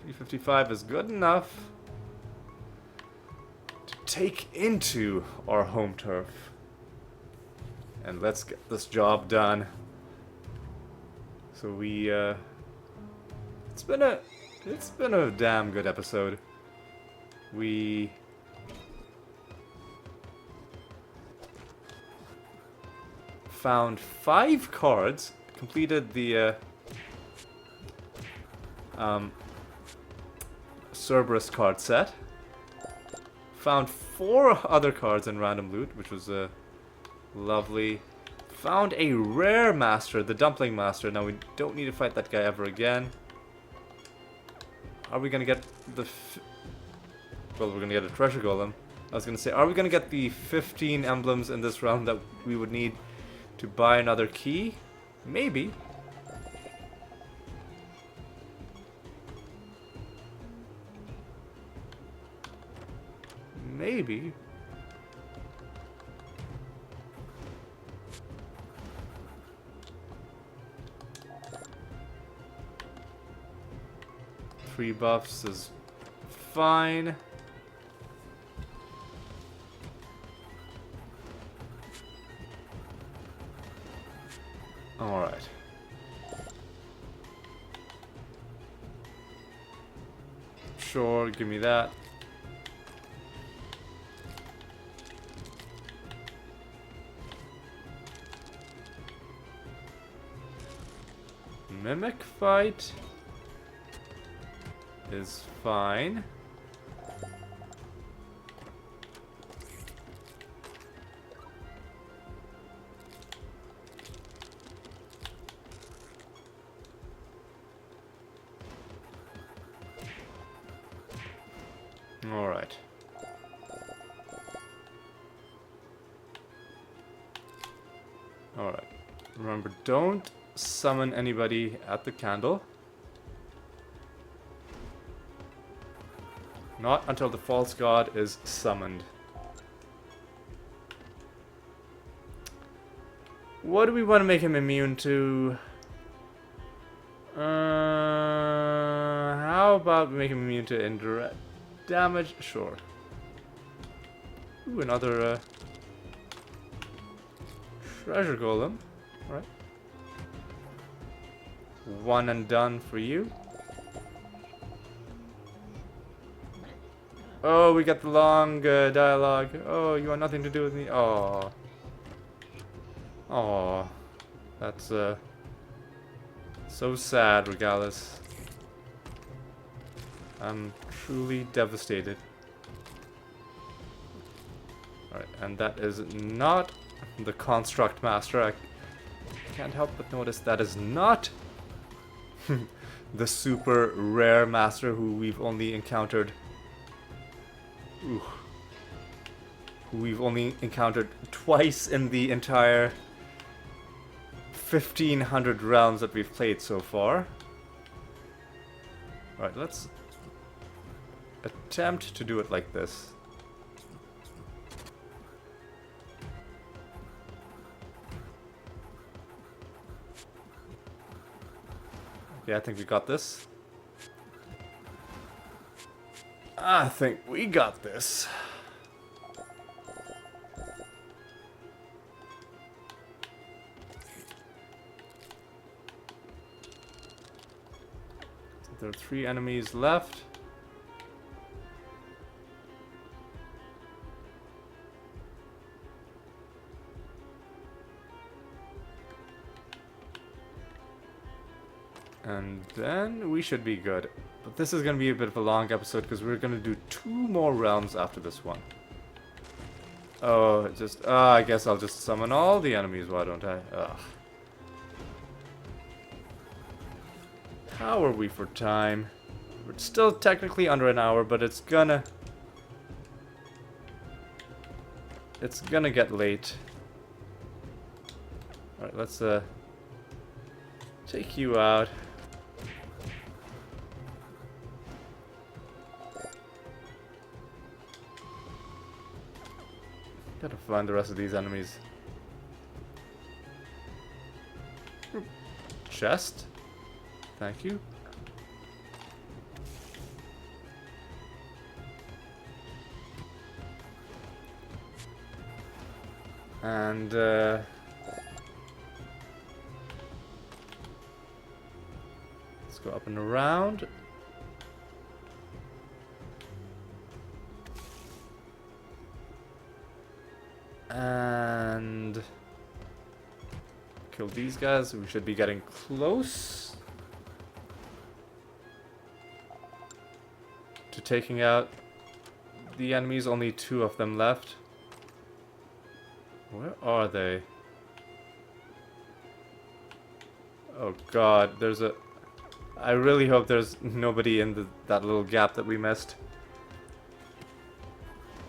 355 is good enough to take into our home turf. And let's get this job done. So we, it's been a damn good episode. We found 5 cards, completed the Cerberus card set, found 4 other cards in random loot, which was lovely. Found a rare master, the Dumpling Master. Now we don't need to fight that guy ever again. Are we gonna get the... well, we're gonna get a treasure golem. I was gonna say, are we gonna get the 15 emblems in this realm that we would need to buy another key? Maybe. Maybe. Three buffs is fine. Alright. Sure, give me that. Mimic fight is fine. All right. All right. Remember, don't summon anybody at the candle. Not until the false god is summoned. What do we want to make him immune to? How about we make him immune to indirect damage? Sure. Ooh, another treasure golem. Alright. One and done for you. Oh, we got the long dialogue. Oh, you want nothing to do with me? Oh. Oh. That's so sad, Regalis. I'm truly devastated. Alright, and that is not the Construct Master. I can't help but notice that is not the super rare master who we've only encountered. Ooh. Who we've only encountered twice in the entire 1500 realms that we've played so far. Alright, let's attempt to do it like this. Okay, I think we got this. I think we got this. There are 3 enemies left. And then we should be good. But this is going to be a bit of a long episode because we're going to do 2 more realms after this one. Oh, I guess I'll just summon all the enemies, why don't I? Ugh. How are we for time? We're still technically under an hour, but it's gonna get late. Alright, let's take you out. Gotta find the rest of these enemies. Chest. Thank you. And let's go up and around. And kill these guys. We should be getting close to taking out the enemies. Only 2 of them left. Where are they? Oh god, there's a... I really hope there's nobody in that little gap that we missed.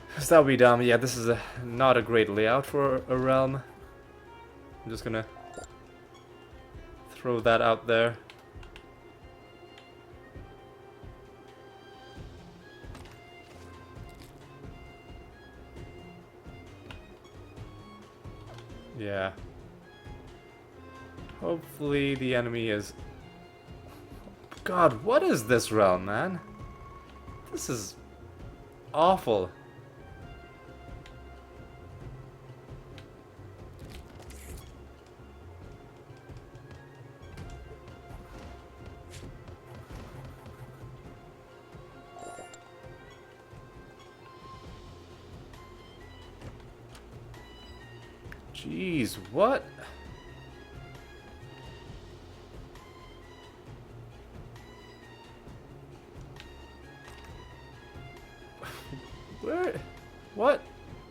Because that would be dumb. Yeah, this is not a great layout for a realm. I'm just gonna throw that out there. Yeah. Hopefully the enemy is... God, what is this realm, man? This is awful. Jeez, what? Where? What?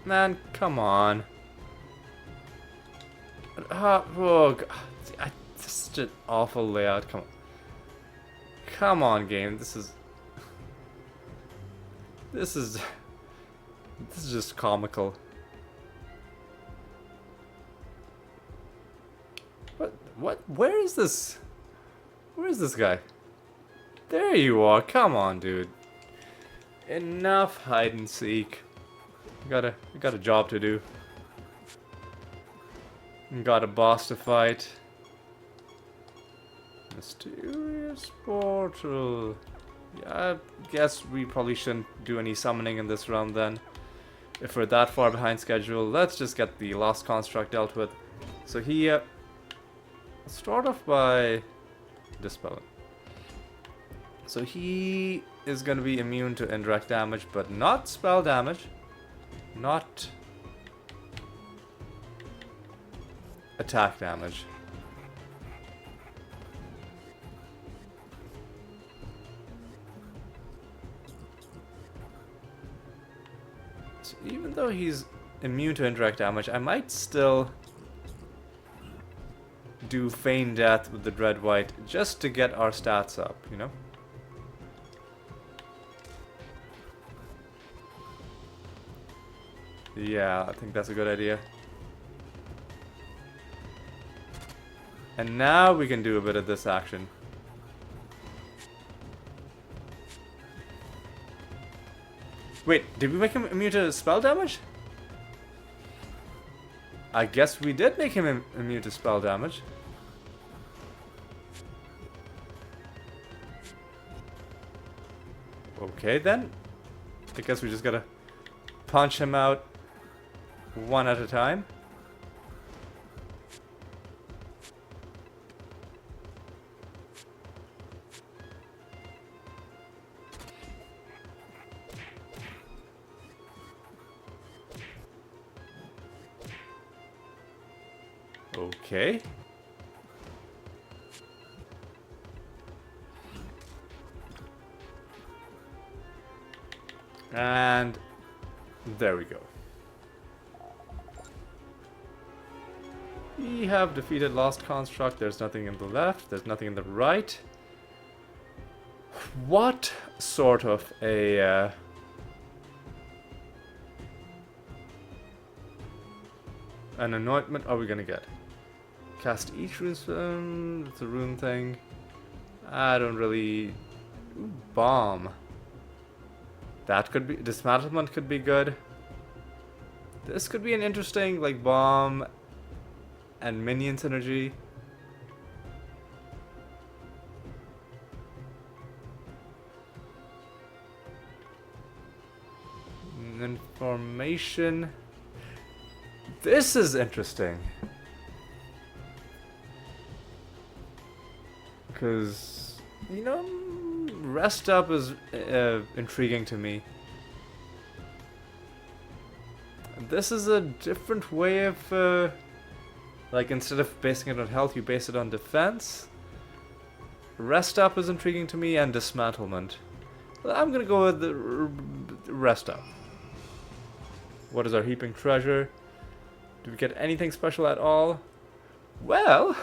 Man, come on. Oh, God. This is such an awful layout. Come on. Come on, game. This is just comical. What? Where is this? Where is this guy? There you are. Come on, dude. Enough hide and seek. We got a job to do. We got a boss to fight. Mysterious portal. Yeah, I guess we probably shouldn't do any summoning in this realm then. If we're that far behind schedule, let's just get the Lost Construct dealt with. So he, start off by dispelling. So he is going to be immune to indirect damage, but not spell damage. Not attack damage. So even though he's immune to indirect damage, I might still do feign death with the Dread White just to get our stats up, you know? Yeah, I think that's a good idea. And now we can do a bit of this action. Wait, did we make him immune to spell damage? I guess we did make him immune to spell damage. Okay then. I guess we just gotta punch him out one at a time. Okay. And there we go. We have defeated Lost Construct. There's nothing in the left. There's nothing in the right. What sort of a... an anointment are we gonna get? Cast each rune, it's a rune thing. I don't really... Ooh, bomb. That could be... dismantlement could be good. This could be an interesting, like, bomb and minion synergy. Information. This is interesting. Because, you know, rest up is intriguing to me. This is a different way of, like, instead of basing it on health, you base it on defense. Rest up is intriguing to me, and dismantlement. I'm gonna go with the rest up. What is our heaping treasure? Do we get anything special at all? Well,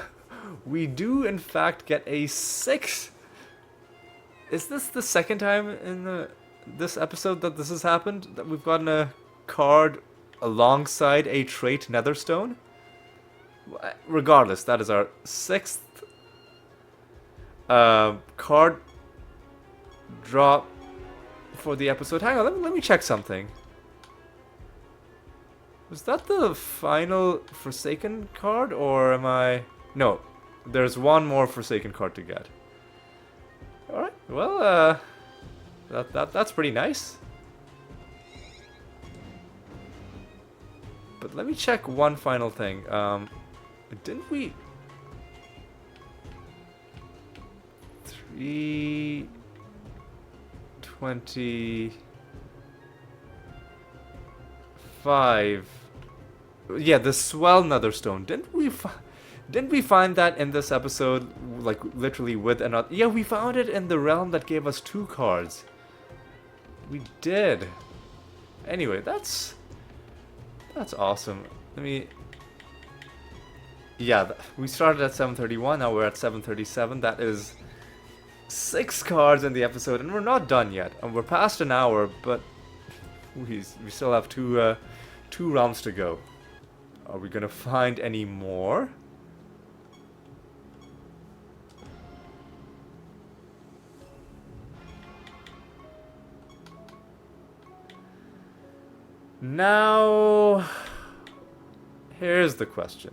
we do in fact get a 6. Is this the second time in this episode that this has happened? That we've gotten a card alongside a trait Netherstone? Regardless, that is our 6th card drop for the episode. Hang on, let me check something. Was that the final Forsaken card, or am I... No, there's one more Forsaken card to get. Alright, well, that's pretty nice. But let me check one final thing. Didn't we... 325. Yeah, the Swell Netherstone. Didn't we find that in this episode, like literally with another? Yeah, we found it in the realm that gave us 2 cards. We did. Anyway, that's awesome. Let me... Yeah, we started at 7:31, now we're at 7:37. That is 6 cards in the episode, and we're not done yet. And we're past an hour, but we still have two rounds to go. Are we gonna find any more? Now, here's the question.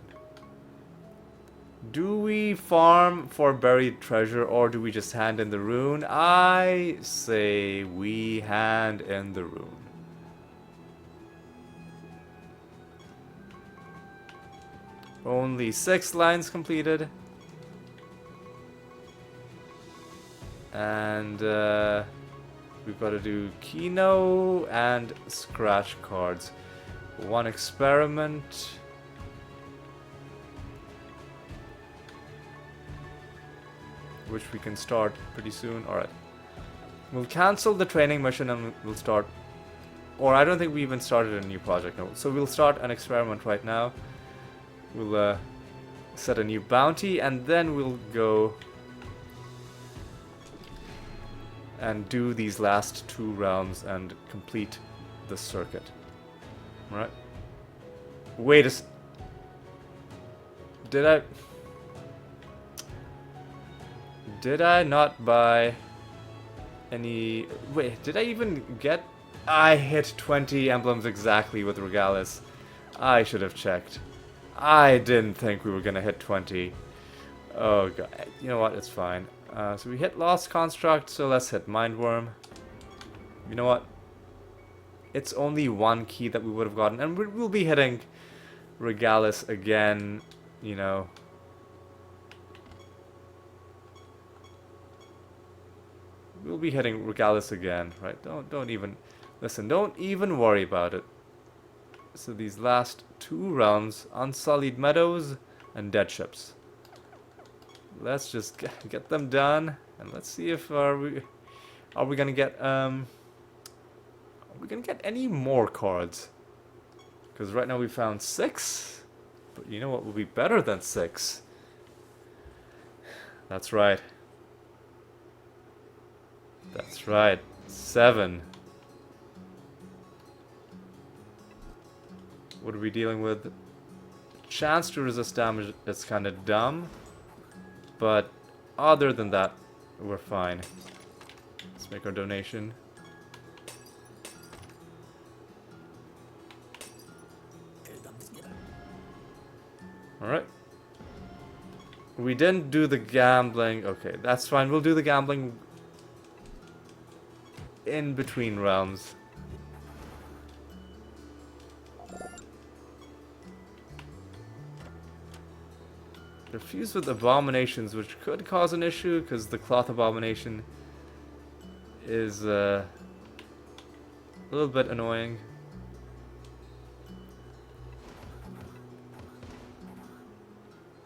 Do we farm for buried treasure, or do we just hand in the rune? I say we hand in the rune. Only 6 lines completed. And we've got to do Kino and scratch cards. 1 experiment. Which we can start pretty soon. Alright. We'll cancel the training mission and we'll start... Or I don't think we even started a new project. No. So we'll start an experiment right now. We'll set a new bounty and then we'll go and do these last 2 rounds and complete the circuit. Alright. Wait a Did I not buy any... Wait, did I even get... I hit 20 emblems exactly with Regalis. I should have checked. I didn't think we were gonna hit 20. Oh god. You know what? It's fine. So we hit Lost Construct, so let's hit Mindworm. You know what? It's only 1 key that we would have gotten, and we'll be hitting Regalis again, you know. We'll be hitting Regalis again, right? Don't even... Listen, don't even worry about it. So these last 2 rounds, Unsullied Meadows and Dead Ships. Let's just get them done, and let's see if are we gonna get any more cards? Because right now we found 6, but you know what will be better than 6? That's right. That's right. 7. What are we dealing with? Chance to resist damage is kind of dumb. But other than that, we're fine. Let's make our donation. Alright. We didn't do the gambling. Okay, that's fine. We'll do the gambling in between realms. They're fused with abominations, which could cause an issue because the cloth abomination is a little bit annoying.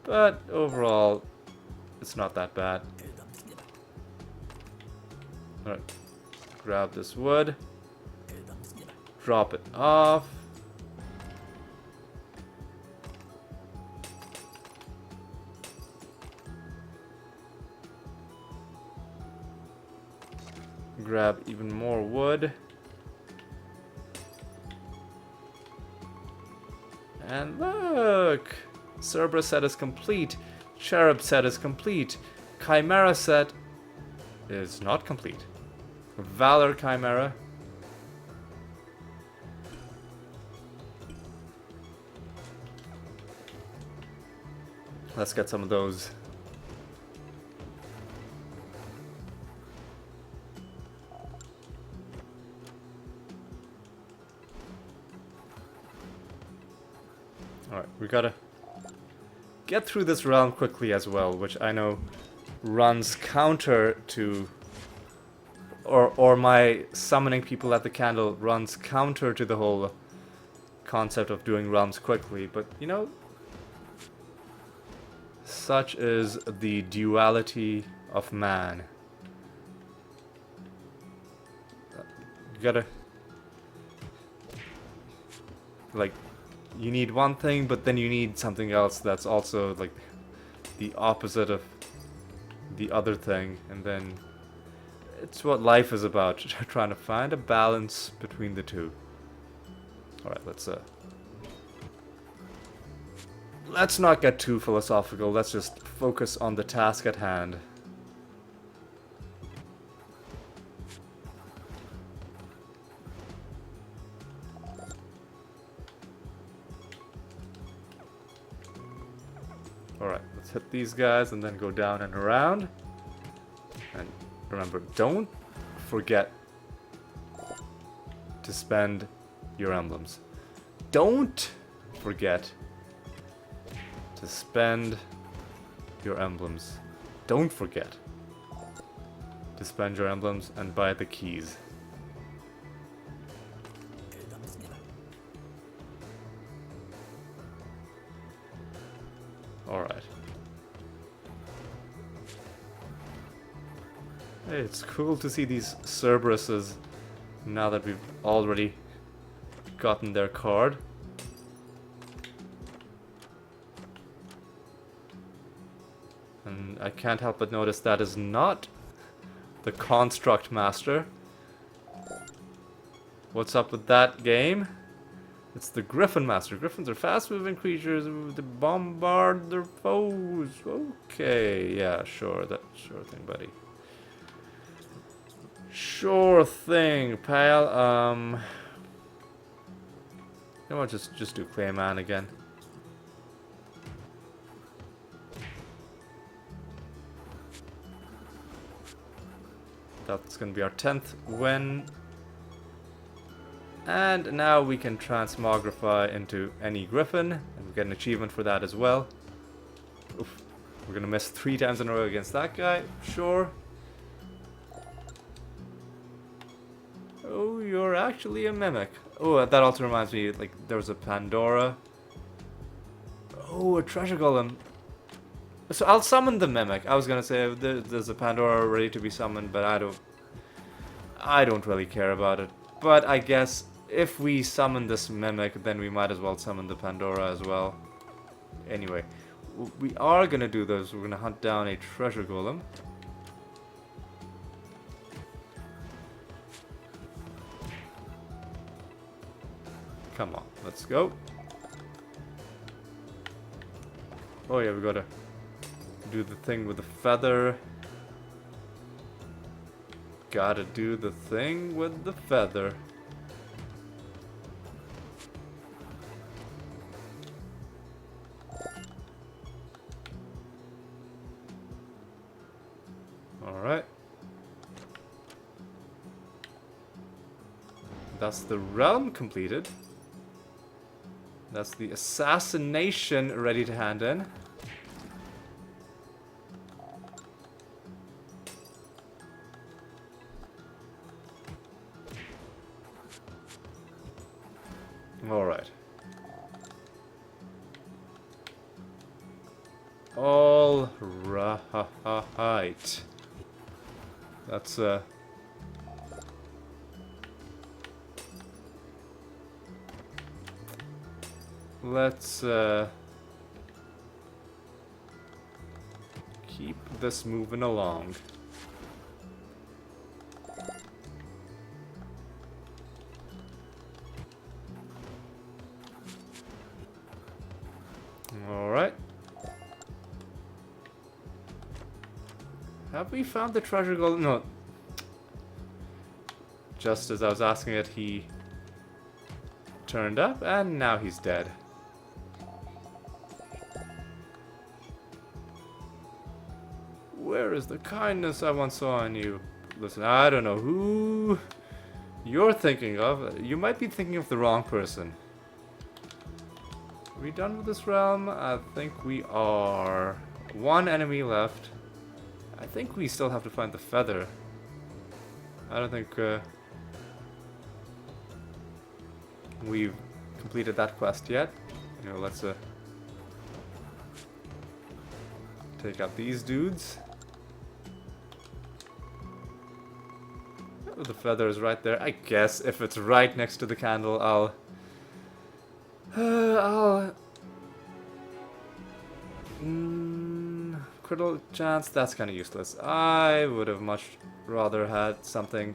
But overall, it's not that bad. Alright. Grab this wood. Drop it off. Grab even more wood. And look! Cerberus set is complete. Cherub set is complete. Chimera set is not complete. Valor Chimera. Let's get some of those. Alright, we gotta get through this realm quickly as well, which I know runs counter to... Or my summoning people at the candle runs counter to the whole concept of doing realms quickly, but you know, such is the duality of man. You like, you need one thing, but then you need something else that's also, like, the opposite of the other thing, and then it's what life is about, trying to find a balance between the two. Alright, let's not get too philosophical, let's just focus on the task at hand. Alright, let's hit these guys and then go down and around. And remember, don't forget to spend your emblems. Don't forget to spend your emblems. Don't forget to spend your emblems and buy the keys. Alright. Hey, it's cool to see these Cerberuses now that we've already gotten their card. And I can't help but notice that is not the Construct Master. What's up with that game? It's the Griffin Master. Griffins are fast-moving creatures that bombard their foes. Okay, yeah, sure thing, buddy. Sure thing, pal. You know what? Just do Clayman again. That's gonna be our 10th win. And now we can transmogrify into any Griffin, and we get an achievement for that as well. Oof. We're gonna miss 3 times in a row against that guy, sure. Oh, you're actually a Mimic. Oh, that also reminds me, like, there was a Pandora. Oh, a Treasure Golem. So I'll summon the Mimic. I was gonna say there's a Pandora ready to be summoned, but I don't really care about it. But I guess if we summon this Mimic, then we might as well summon the Pandora as well. Anyway, we are gonna do this. We're gonna hunt down a Treasure Golem. Come on, let's go. Oh yeah, we gotta do the thing with the feather. Gotta do the thing with the feather. Alright. That's the realm completed. That's the assassination ready to hand in. Alright. All right. That's let's keep this moving along. Alright. Have we found the treasure golem? No. Just as I was asking it, he turned up, and now he's dead. Where is the kindness I once saw in you? Listen, I don't know who you're thinking of. You might be thinking of the wrong person. Are we done with this realm? I think we are. One enemy left. I think we still have to find the feather. I don't think we've completed that quest yet. Anyway, let's take out these dudes. Oh, the feather is right there. I guess if it's right next to the candle, I'll I'll... critical chance, that's kind of useless. I would have much rather had something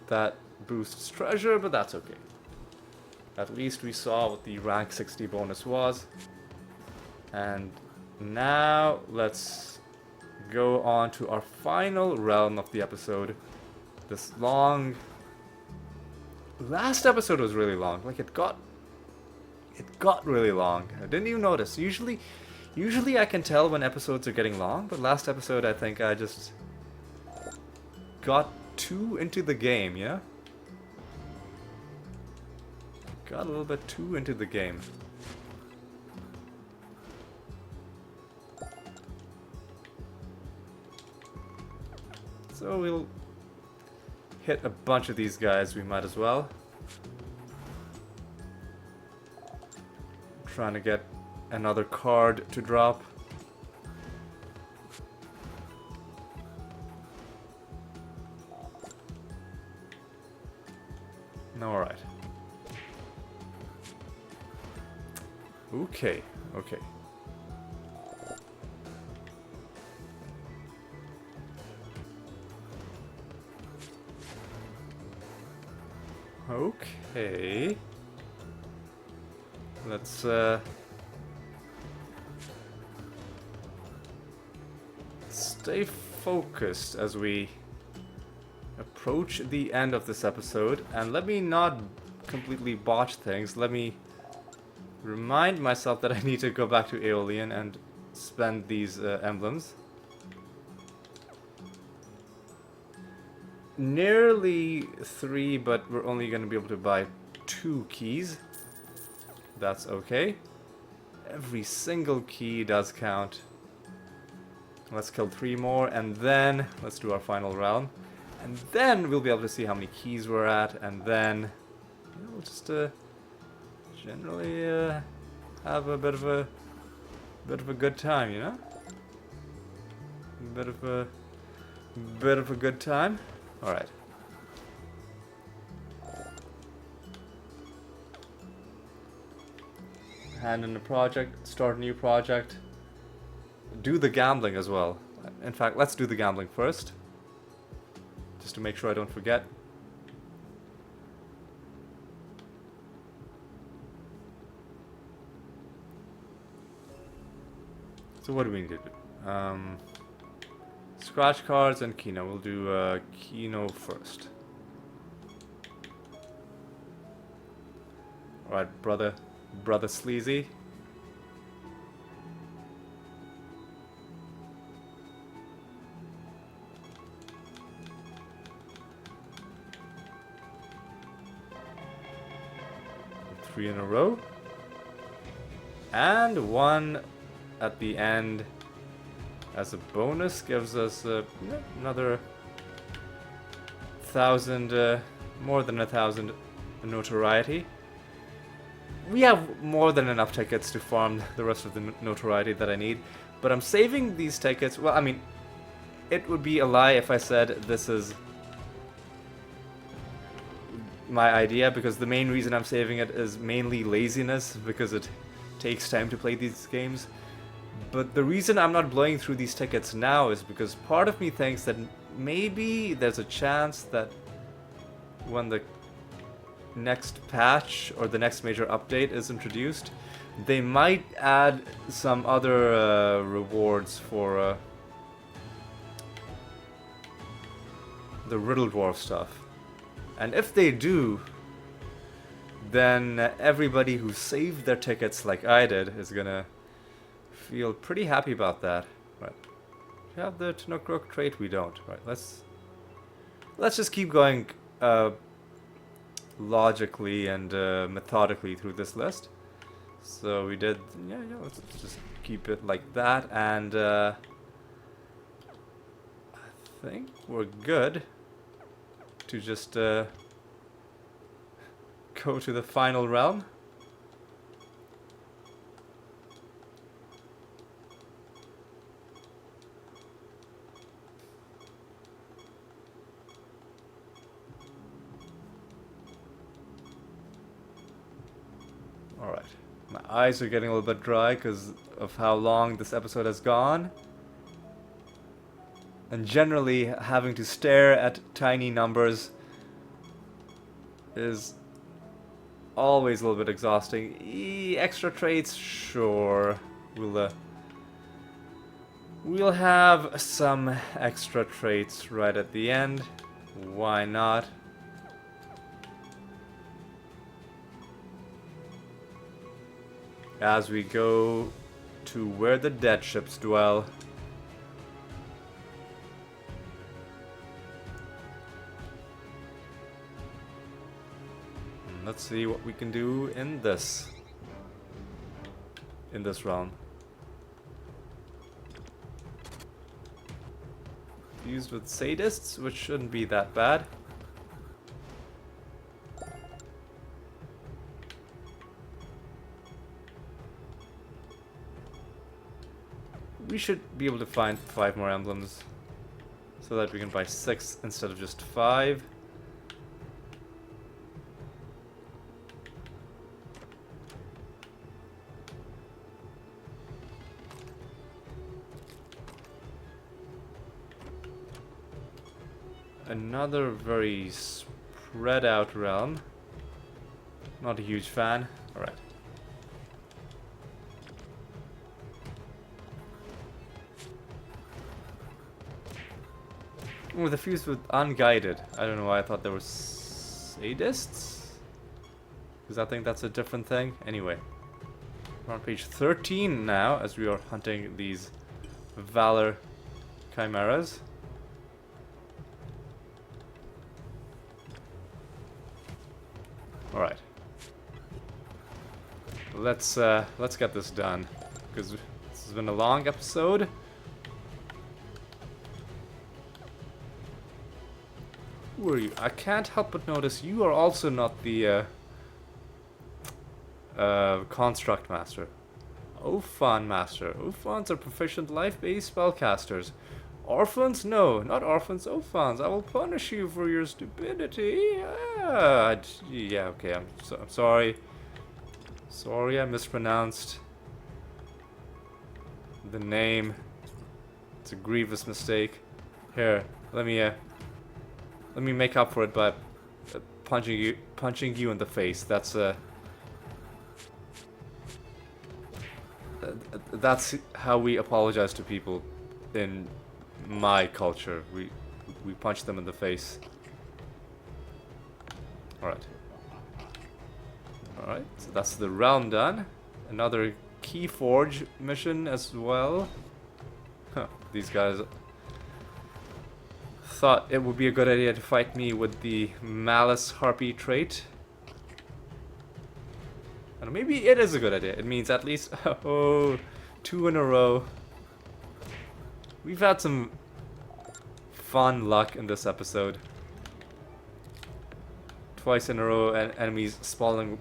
that boosts treasure, but that's okay. At least we saw what the rank 60 bonus was. And now let's go on to our final realm of the episode. This long... Last episode was really long. Like, it got really long. I didn't even notice. Usually I can tell when episodes are getting long, but last episode I think I just got too into the game, you know? Got a little bit too into the game. So we'll hit a bunch of these guys, we might as well. Trying to get another card to drop. Alright. Okay, okay. Okay. Let's stay focused as we approach the end of this episode, and let me not completely botch things. Let me remind myself that I need to go back to Aeolian and spend these emblems. Nearly 3, but we're only going to be able to buy 2 keys. That's okay. Every single key does count. Let's kill 3 more, and then let's do our final realm. And then we'll be able to see how many keys we're at, and then we'll just generally have a bit of a good time, you know? Bit of a good time. All right. Hand in a project, start a new project. Do the gambling as well. In fact, let's do the gambling first, just to make sure I don't forget. So what do we need to do? Scratch cards and Kino. We'll do Kino first. Alright, brother Sleazy. Three in a row. And 1 at the end as a bonus gives us another 1,000, more than 1,000 notoriety. We have more than enough tickets to farm the rest of the notoriety that I need, but I'm saving these tickets. Well, I mean, it would be a lie if I said this is my idea, because the main reason I'm saving it is mainly laziness, because it takes time to play these games. But the reason I'm not blowing through these tickets now is because part of me thinks that maybe there's a chance that when the next patch or the next major update is introduced, they might add some other rewards for the Riddle Dwarf stuff. And if they do, then everybody who saved their tickets like I did is gonna feel pretty happy about that. Right. We have the Tanokrok trait, we don't. Right, let's just keep going logically and methodically through this list. So we did, yeah, let's just keep it like that, and I think we're good to just go to the final realm. Alright. My eyes are getting a little bit dry because of how long this episode has gone. And generally, having to stare at tiny numbers is always a little bit exhausting. Extra traits? Sure. We'll have some extra traits right at the end. Why not? As we go to where the dead ships dwell. And let's see what we can do in this realm. Used with sadists, which shouldn't be that bad. We should be able to find 5 more emblems so that we can buy 6 instead of just 5. Another very spread out realm. Not a huge fan. Alright. Oh, the fuse with unguided. I don't know why I thought there were sadists. Because I think that's a different thing. Anyway. We're on page 13 now as we are hunting these Valor Chimeras. Alright. Let's get this done. Because this has been a long episode. Who are you? I can't help but notice you are also not the Construct Master. Ophan Master. Ophans are proficient life-based spellcasters. Orphans? No, not orphans, Ophans. I will punish you for your stupidity. Yeah, okay, I'm sorry. Sorry, I mispronounced the name. It's a grievous mistake. Here, let me make up for it by punching you in the face. That's how we apologize to people in my culture. We punch them in the face. Alright. Alright, so that's the realm done. Another Keyforge mission as well. Huh, these guys thought it would be a good idea to fight me with the Malice Harpy trait. And maybe it is a good idea. It means at least, 2 in a row. We've had some fun luck in this episode. Twice in a row, and enemies spawning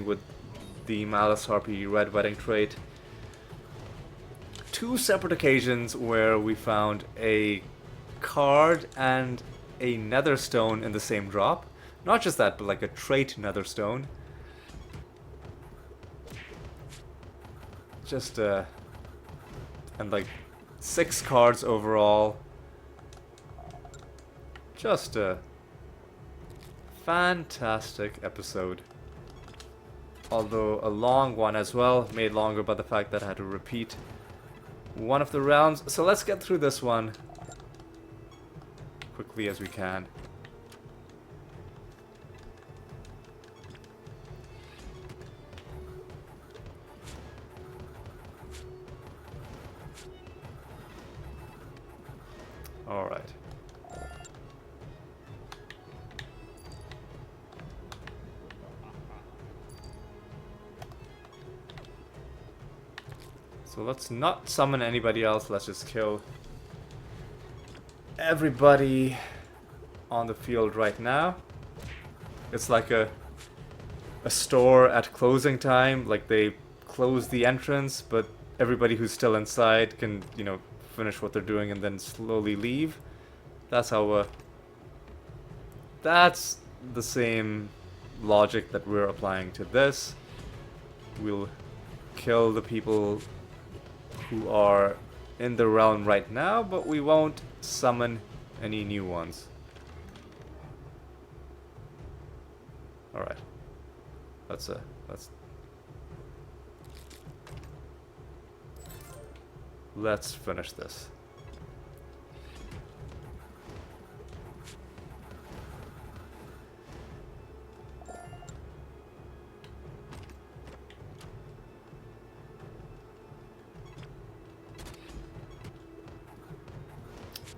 with the Malice Harpy Red Wedding trait. 2 separate occasions where we found a card and a netherstone in the same drop. Not just that, but like a trait netherstone. Just and like 6 cards overall. Just a fantastic episode. Although a long one as well, made longer by the fact that I had to repeat one of the rounds. So let's get through this one quickly as we can. All right. So let's not summon anybody else, let's just kill everybody on the field right now. It's like a store at closing time, like they close the entrance, but everybody who's still inside can, you know, finish what they're doing and then slowly leave. That's how that's the same logic that we're applying to this. we'll kill the people who are in the realm right now, but we won't summon any new ones. Alright. Let's finish this.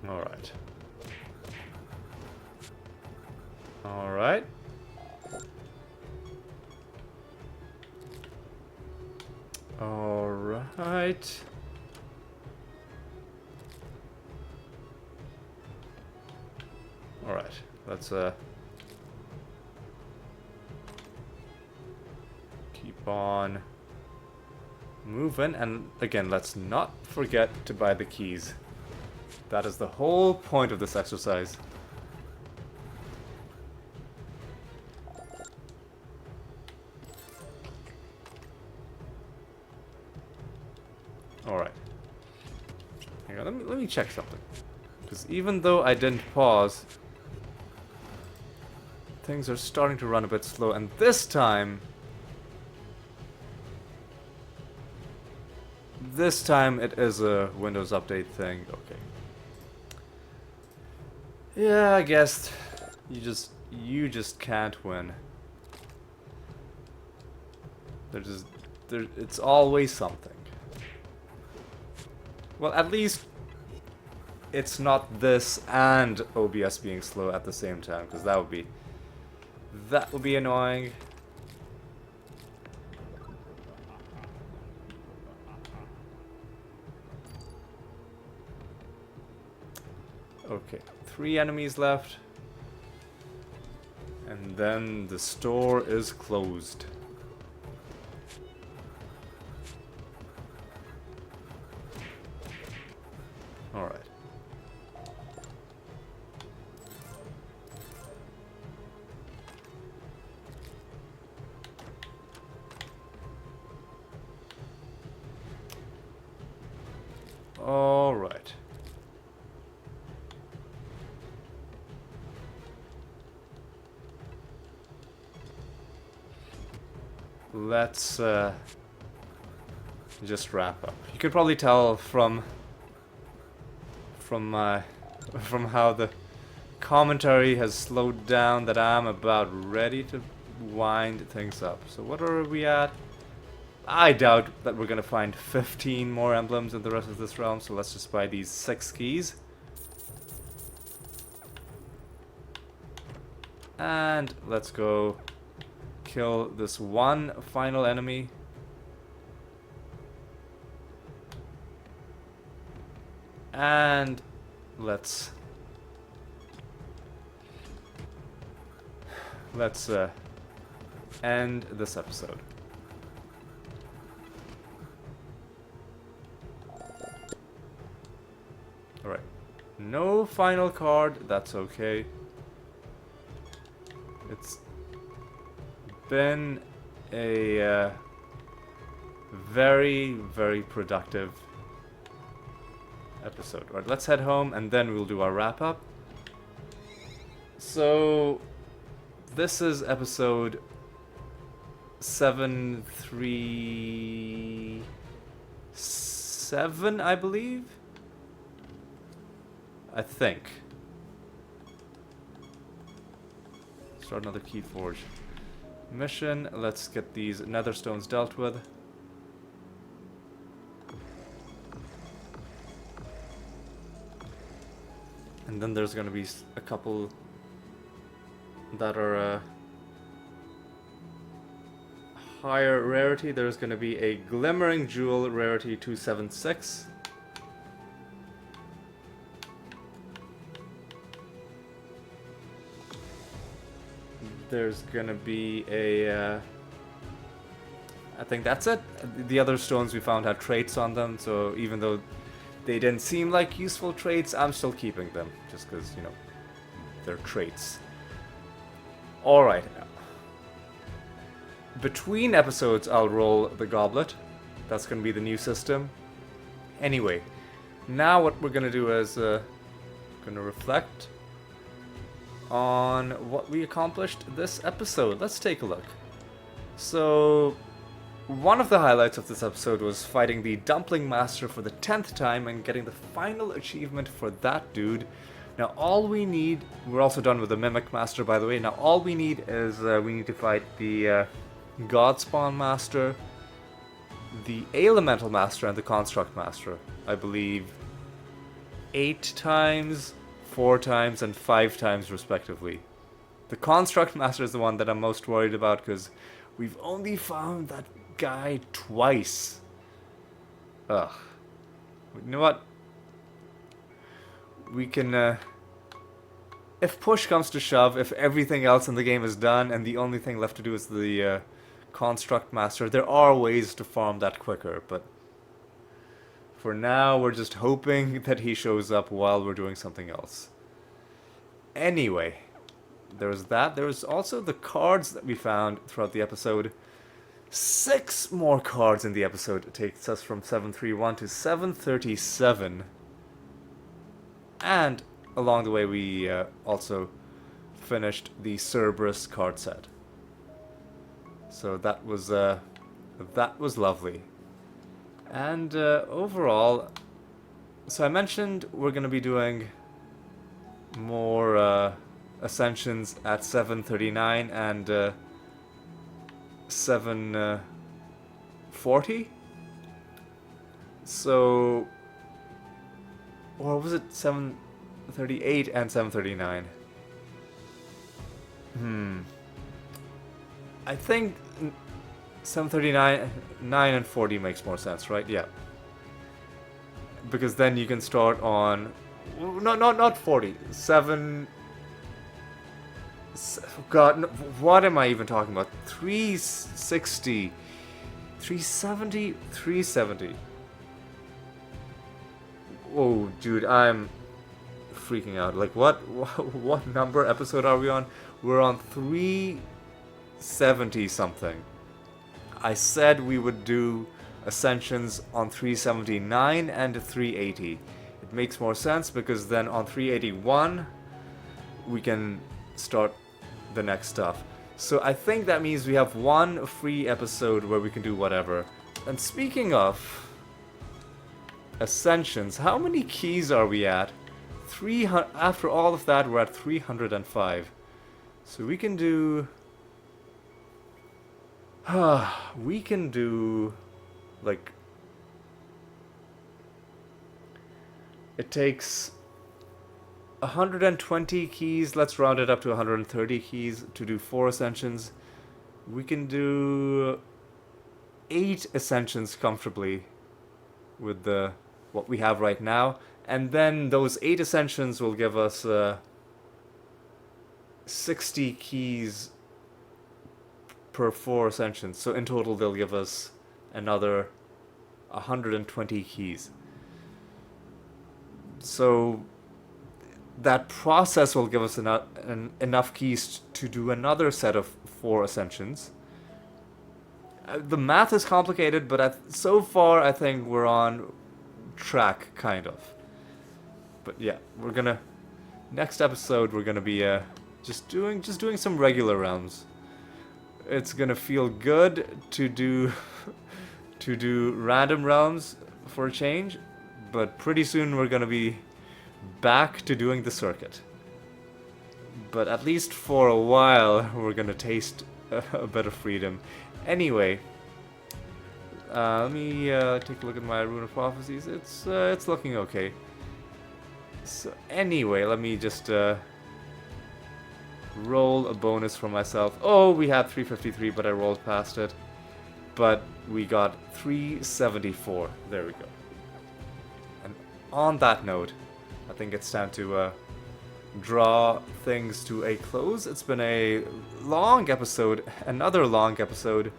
Alright. Alright. Alright. Alright. Let's keep on moving, and again, let's not forget to buy the keys. That is the whole point of this exercise. Alright. Hang on, let me check something. Because even though I didn't pause, things are starting to run a bit slow, and this time it is a Windows update thing. Okay. Yeah, I guess you just can't win. It's always something. Well, at least it's not this and OBS being slow at the same time, because that would be annoying. Okay, 3 enemies left. And then the store is closed. Alright. Alright. Let's just wrap up. You could probably tell from how the commentary has slowed down that I'm about ready to wind things up. So what are we at? I doubt that we're gonna find 15 more emblems in the rest of this realm, so let's just buy these 6 keys. And let's go kill this one final enemy. And let's end this episode. Alright. No final card, that's okay. It's been a very, very productive episode. Right, let's head home and then we'll do our wrap up. So this is episode 737, I believe. I think. Start another key forge mission. Let's get these nether stones dealt with. And then there's gonna be a couple that are higher rarity. There's gonna be a glimmering jewel rarity 276. There's gonna be a I think that's it. The other stones we found had traits on them, so even though they didn't seem like useful traits, I'm still keeping them, just because, you know, they're traits. Alright. between episodes, I'll roll the goblet. That's going to be the new system. Anyway, now what we're going to do is going to reflect on what we accomplished this episode. Let's take a look. So, one of the highlights of this episode was fighting the Dumpling Master for the 10th time and getting the final achievement for that dude. Now all we need, we're also done with the Mimic Master by the way, now all we need is, we need to fight the Godspawn Master, the Elemental Master, and the Construct Master. I believe 8 times, 4 times, and 5 times respectively. The Construct Master is the one that I'm most worried about because we've only found that guy twice. Ugh. You know what? We can, if push comes to shove, if everything else in the game is done and the only thing left to do is the Construct Master, there are ways to farm that quicker, but for now we're just hoping that he shows up while we're doing something else. Anyway, there's that. There was also the cards that we found throughout the episode. 6 more cards in the episode. It takes us from 731 to 737. And along the way we also finished the Cerberus card set. So that was lovely. And overall, so I mentioned we're going to be doing more Ascensions at 739 and 740. So, or was it 738 and 739? I think 739, 9 and 40 makes more sense, right? Yeah. Because then you can start on, not 40, 7, God, no, what am I even talking about? 360, 370, 370. Oh, dude, I'm freaking out. Like, what number episode are we on? We're on 370 something. I said we would do Ascensions on 379 and 380. It makes more sense because then on 381 we can start the next stuff. So I think that means we have one free episode where we can do whatever. And speaking of Ascensions, how many keys are we at? 300. After all of that, we're at 305. So we can do we can do, like, it takes 120 keys, let's round it up to 130 keys to do 4 Ascensions. We can do 8 Ascensions comfortably with the what we have right now, and then those 8 Ascensions will give us 60 keys per 4 Ascensions. So in total they'll give us another 120 keys. So that process will give us enough keys to do another set of 4 Ascensions. The math is complicated, but so far I think we're on track, kind of. But yeah, we're gonna, next episode we're gonna be just doing some regular realms. It's gonna feel good to do random realms for a change, but pretty soon we're gonna be back to doing the circuit. But at least for a while we're gonna taste a bit of freedom. Anyway, let me take a look at my Rune of Prophecies. It's looking okay. So anyway, let me just roll a bonus for myself. Oh, we had 353, but I rolled past it. But we got 374. There we go. And on that note, I think it's time to draw things to a close. It's been a long episode, another long episode,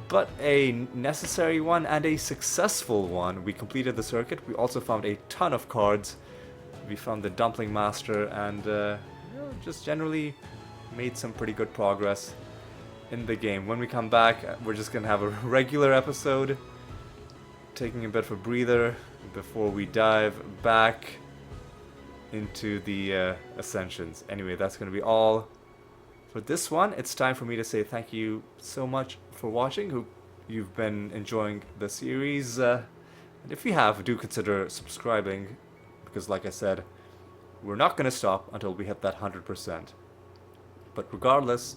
but a necessary one and a successful one. We completed the circuit. We also found a ton of cards. We found the Dumpling Master and just generally made some pretty good progress. in the game. When we come back, we're just gonna have a regular episode, taking a bit of a breather before we dive back into the Ascensions. Anyway, that's gonna be all for this one. It's time for me to say thank you so much for watching. Hope you've been enjoying the series. And if you have, do consider subscribing, because like I said, we're not going to stop until we hit that 100%. But regardless,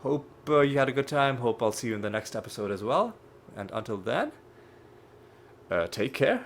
hope you had a good time. Hope I'll see you in the next episode as well. And until then, take care.